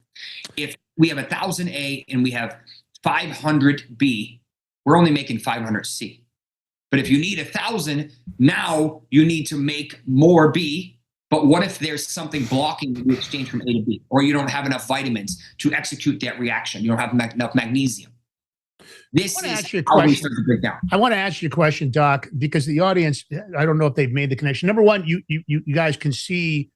If we have 1,000 A and we have 500 B, we're only making 500 C. But if you need 1,000, now you need to make more B. But what if there's something blocking the exchange from A to B? Or you don't have enough vitamins to execute that reaction. You don't have enough magnesium. This is how we start to break down. I want to ask you a question, Doc, because the audience, I don't know if they've made the connection. Number one, you guys can see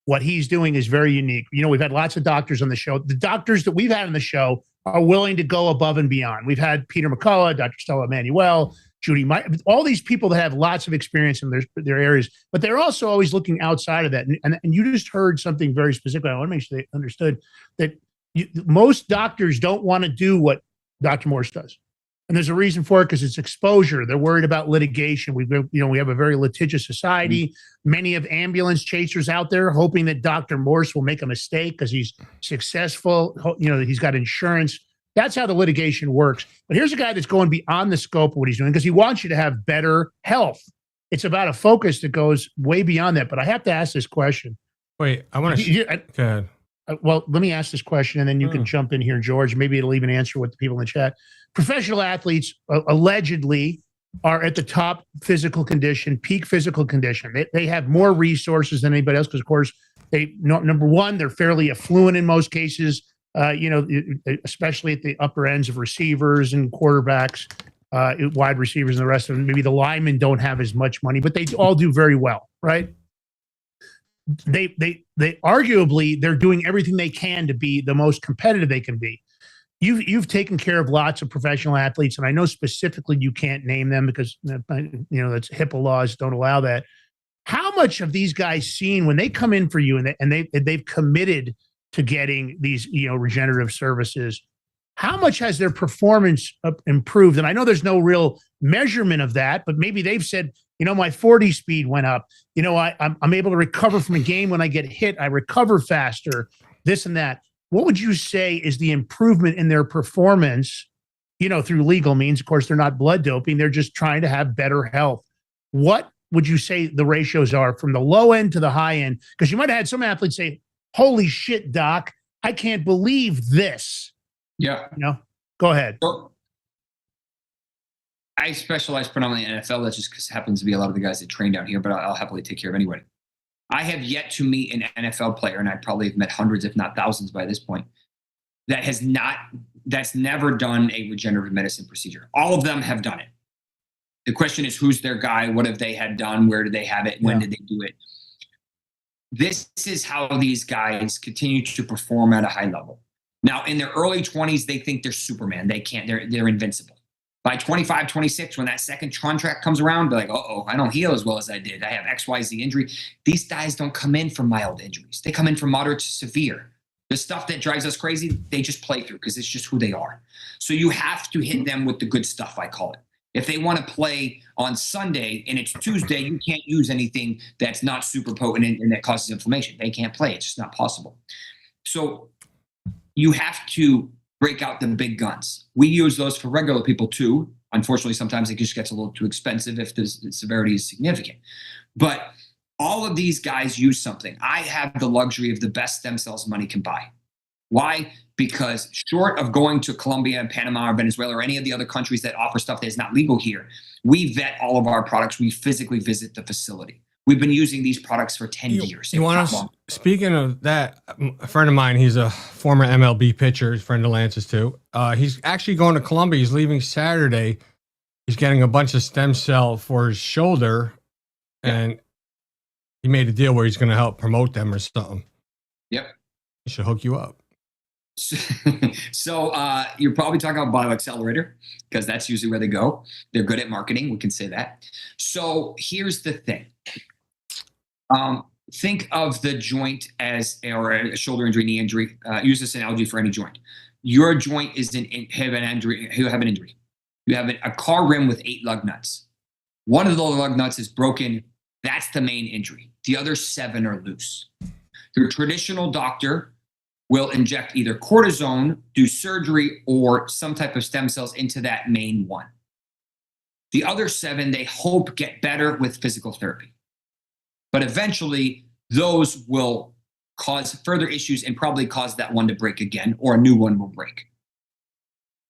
what he's doing is very unique. We've had lots of doctors on the show. The doctors that we've had on the show are willing to go above and beyond. We've had Peter McCullough, Dr. Stella Emanuel, Judy, all these people that have lots of experience in their areas, but they're also always looking outside of that. And you just heard something very specific. I want to make sure they understood that most doctors don't want to do what Dr. Morse does. And there's a reason for it because it's exposure. They're worried about litigation. We have a very litigious society. Many of ambulance chasers out there hoping that Dr. Morse will make a mistake because he's successful. He's got insurance. That's how the litigation works. But here's a guy that's going beyond the scope of what he's doing because he wants you to have better health. It's about a focus that goes way beyond that. But I have to ask this question. Wait, I want to. Go ahead. Well, let me ask this question, and then you can jump in here, George. Maybe it'll even answer what the people in the chat. Professional athletes allegedly are at the top physical condition, peak physical condition. They have more resources than anybody else because, of course, number one, they're fairly affluent in most cases. Especially at the upper ends of receivers and quarterbacks, wide receivers, and the rest of them. Maybe the linemen don't have as much money, but they all do very well, right? They arguably they're doing everything they can to be the most competitive they can be. You've taken care of lots of professional athletes, and I know specifically you can't name them because that's HIPAA laws don't allow that. How much of these guys seen when they come in for you and they've committed to getting these regenerative services? How much has their performance improved? And I know there's no real measurement of that, but maybe they've said, my 40 speed went up. I'm able to recover from a game when I get hit. I recover faster, this and that. What would you say is the improvement in their performance, through legal means. Of course, they're not blood doping. They're just trying to have better health. What would you say the ratios are from the low end to the high end? Because you might have had some athletes say, holy shit, doc, I can't believe this. Yeah. Go ahead. So, I specialize predominantly in NFL. That just happens to be a lot of the guys that train down here, but I'll happily take care of anybody. I have yet to meet an NFL player, and I probably have met hundreds, if not thousands by this point, that's never done a regenerative medicine procedure. All of them have done it. The question is, who's their guy? What have they had done? Where did they have it? When did they do it? This is how these guys continue to perform at a high level. Now, in their early 20s, they think they're Superman. They're invincible. By 25, 26, when that second contract comes around, they're like, uh-oh, I don't heal as well as I did. I have XYZ injury. These guys don't come in from mild injuries. They come in from moderate to severe. The stuff that drives us crazy, they just play through because it's just who they are. So you have to hit them with the good stuff, I call it. If they want to play on Sunday and it's Tuesday, you can't use anything that's not super potent and that causes inflammation. They can't play. It's just not possible. So you have to break out the big guns. We use those for regular people too. Unfortunately, sometimes it just gets a little too expensive if the severity is significant. But all of these guys use something. I have the luxury of the best stem cells money can buy. Why? Because short of going to Colombia and Panama or Venezuela or any of the other countries that offer stuff that is not legal here, we vet all of our products. We physically visit the facility. We've been using these products for 10 years. You want us, speaking of that, a friend of mine, he's a former MLB pitcher, his friend of Lance's too. He's actually going to Colombia. He's leaving Saturday. He's getting a bunch of stem cell for his shoulder, and he made a deal where he's going to help promote them or something. Yep. He should hook you up. So you're probably talking about BioAccelerator because that's usually where they go. They're good at marketing. We can say that. So here's the thing. Think of the joint or a shoulder injury, knee injury. Use this analogy for any joint. Your joint is have an injury. You have a car rim with 8 lug nuts. One of the lug nuts is broken. That's the main injury. The other 7 are loose. The traditional doctor will inject either cortisone, do surgery, or some type of stem cells into that main one. The other 7, they hope get better with physical therapy. But eventually, those will cause further issues and probably cause that one to break again, or a new one will break.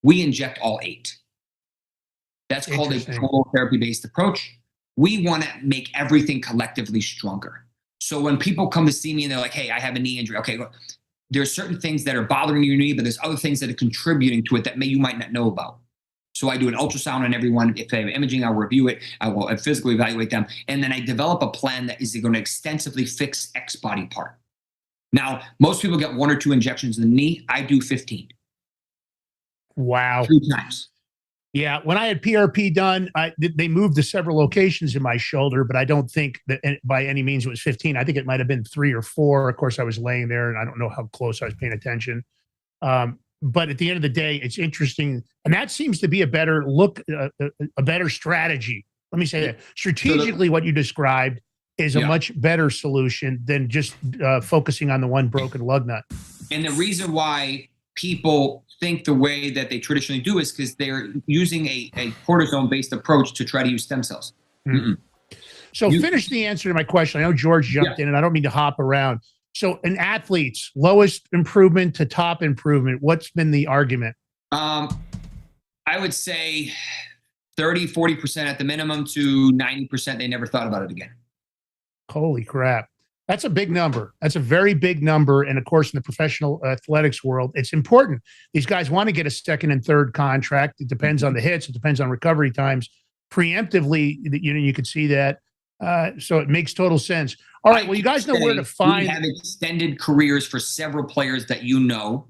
We inject all 8. That's called a total therapy-based approach. We want to make everything collectively stronger. So when people come to see me and they're like, hey, I have a knee injury. Okay, look, there's certain things that are bothering your knee, but there's other things that are contributing to it that you might not know about. So I do an ultrasound on everyone. If they have imaging, I'll review it. I will physically evaluate them. And then I develop a plan that is going to extensively fix X body part. Now, most people get 1 or 2 injections in the knee. I do 15. Wow. 3 times. Yeah, when I had PRP done, they moved to several locations in my shoulder, but I don't think that by any means it was 15. I think it might have been 3 or 4. Of course, I was laying there, and I don't know how close I was paying attention. But at the end of the day, it's interesting, and that seems to be a better look, a better strategy. Let me say that. Strategically, what you described is a much better solution than just focusing on the one broken lug nut. And the reason why people think the way that they traditionally do is because they're using a cortisone-based approach to try to use stem cells. Mm-hmm. So finish the answer to my question. I know George jumped in, and I don't mean to hop around. So in athletes, lowest improvement to top improvement, what's been the argument? I would say 30, 40% at the minimum to 90% they never thought about it again. Holy crap. That's a big number. That's a very big number. And of course, in the professional athletics world, it's important. These guys want to get a second and third contract. It depends on the hits. It depends on recovery times. Preemptively, you could see that. So it makes total sense. All right. Well, you guys know where to find. We have extended careers for several players that you know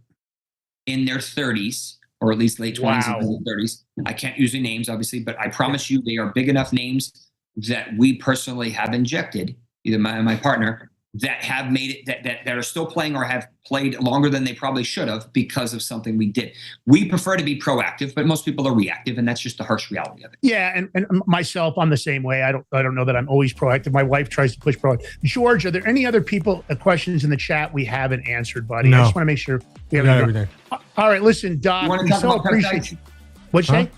in their 30s, or at least late 20s and early 30s. I can't use their names, obviously, but I promise you they are big enough names that we personally have injected, either my partner, that have made it, that are still playing or have played longer than they probably should have because of something we did. We prefer to be proactive, but most people are reactive, and that's just the harsh reality of it. Yeah, and myself, I'm the same way. I don't know that I'm always proactive. My wife tries to push proactive. George, are there any other questions in the chat we haven't answered, buddy? No. I just want to make sure we have everything. All right, listen, Doc, we so appreciate you. What'd you say?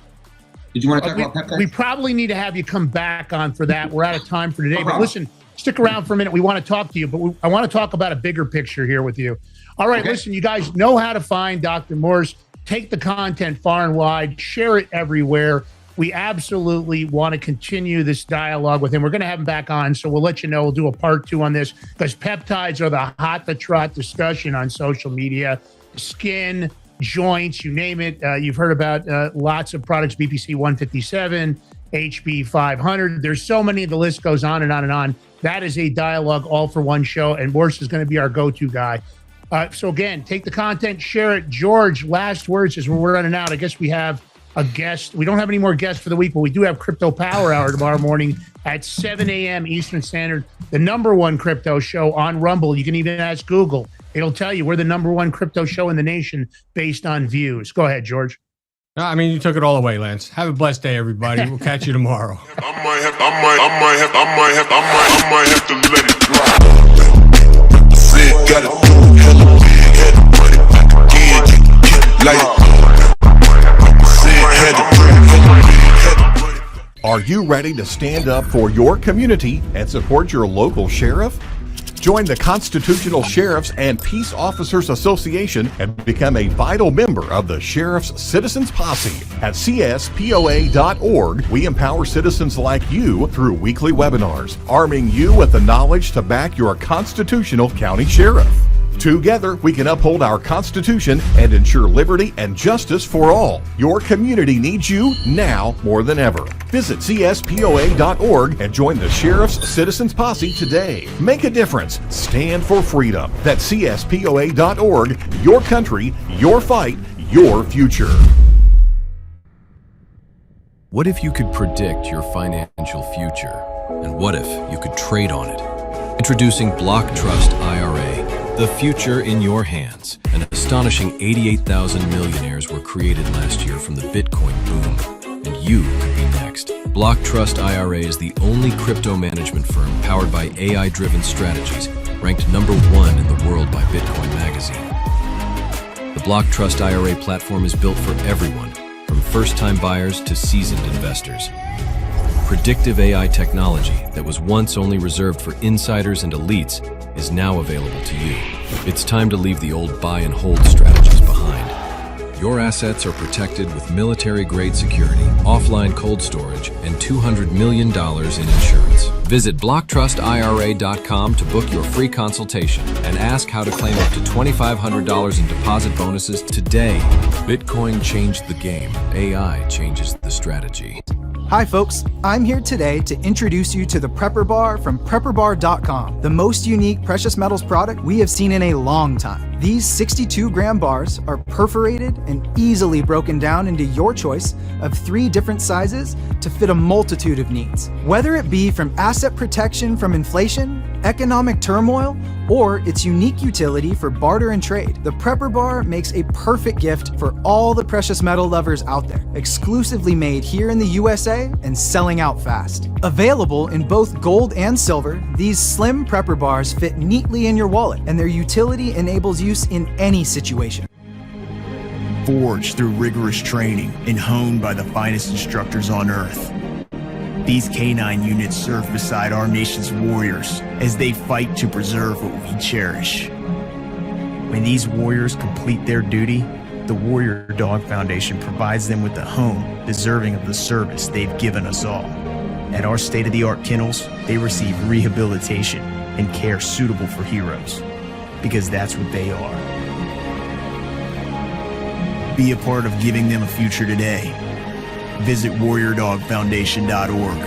Did you want to talk about peptides? We probably need to have you come back on for that. We're out of time for today. But listen, stick around for a minute. We want to talk to you, but I want to talk about a bigger picture here with you. All right, listen, you guys know how to find Dr. Morse. Take the content far and wide. Share it everywhere. We absolutely want to continue this dialogue with him. We're going to have him back on, so we'll let you know. We'll do a part 2 on this because peptides are the hot to trot discussion on social media. Skin, joints, you name it. You've heard about lots of products, BPC 157, HB 500. There's so many, the list goes on and on and on. That is a dialogue all for one show, and Morse is going to be our go-to guy. So again, take the content, share it. George, last words as we're running out. I guess we have a guest. We don't have any more guests for the week, but we do have Crypto Power Hour tomorrow morning at 7 a.m. Eastern Standard, the #1 crypto show on Rumble. You can even ask Google. It'll tell you we're the #1 crypto show in the nation based on views. Go ahead, George. No, I mean, you took it all away, Lance. Have a blessed day, everybody. We'll catch you tomorrow. I might have to let it drop. Said got it too hella big, had to put it back again, like it. Are you ready to stand up for your community and support your local sheriff? Join the Constitutional Sheriffs and Peace Officers Association and become a vital member of the Sheriff's Citizens Posse. At CSPOA.org, we empower citizens like you through weekly webinars, arming you with the knowledge to back your constitutional county sheriff. Together, we can uphold our Constitution and ensure liberty and justice for all. Your community needs you now more than ever. Visit CSPOA.org and join the Sheriff's Citizens Posse today. Make a difference. Stand for freedom. That's CSPOA.org. Your country, your fight, your future. What if you could predict your financial future? And what if you could trade on it? Introducing Block Trust IRA. The future in your hands. An astonishing 88,000 millionaires were created last year from the Bitcoin boom, and you could be next. Block Trust IRA is the only crypto management firm powered by AI-driven strategies, ranked #1 in the world by Bitcoin Magazine. The Block Trust IRA platform is built for everyone, from first-time buyers to seasoned investors. Predictive AI technology that was once only reserved for insiders and elites is now available to you. It's time to leave the old buy and hold strategies behind. Your assets are protected with military-grade security, offline cold storage, and $200 million in insurance. Visit BlockTrustIRA.com to book your free consultation and ask how to claim up to $2,500 in deposit bonuses today. Bitcoin changed the game. AI changes the strategy. Hi folks, I'm here today to introduce you to the Prepper Bar from PrepperBar.com, the most unique precious metals product we have seen in a long time. These 62-gram bars are perforated and easily broken down into your choice of 3 different sizes to fit a multitude of needs. Whether it be from asset protection from inflation, economic turmoil, or its unique utility for barter and trade, the Prepper Bar makes a perfect gift for all the precious metal lovers out there. Exclusively made here in the USA and selling out fast. Available in both gold and silver, these slim Prepper Bars fit neatly in your wallet, and their utility enables use in any situation. Forged through rigorous training and honed by the finest instructors on Earth, these K9 units serve beside our nation's warriors as they fight to preserve what we cherish. When these warriors complete their duty, the Warrior Dog Foundation provides them with a home deserving of the service they've given us all. At our state-of-the-art kennels, they receive rehabilitation and care suitable for heroes, because that's what they are. Be a part of giving them a future today. Visit WarriorDogFoundation.org.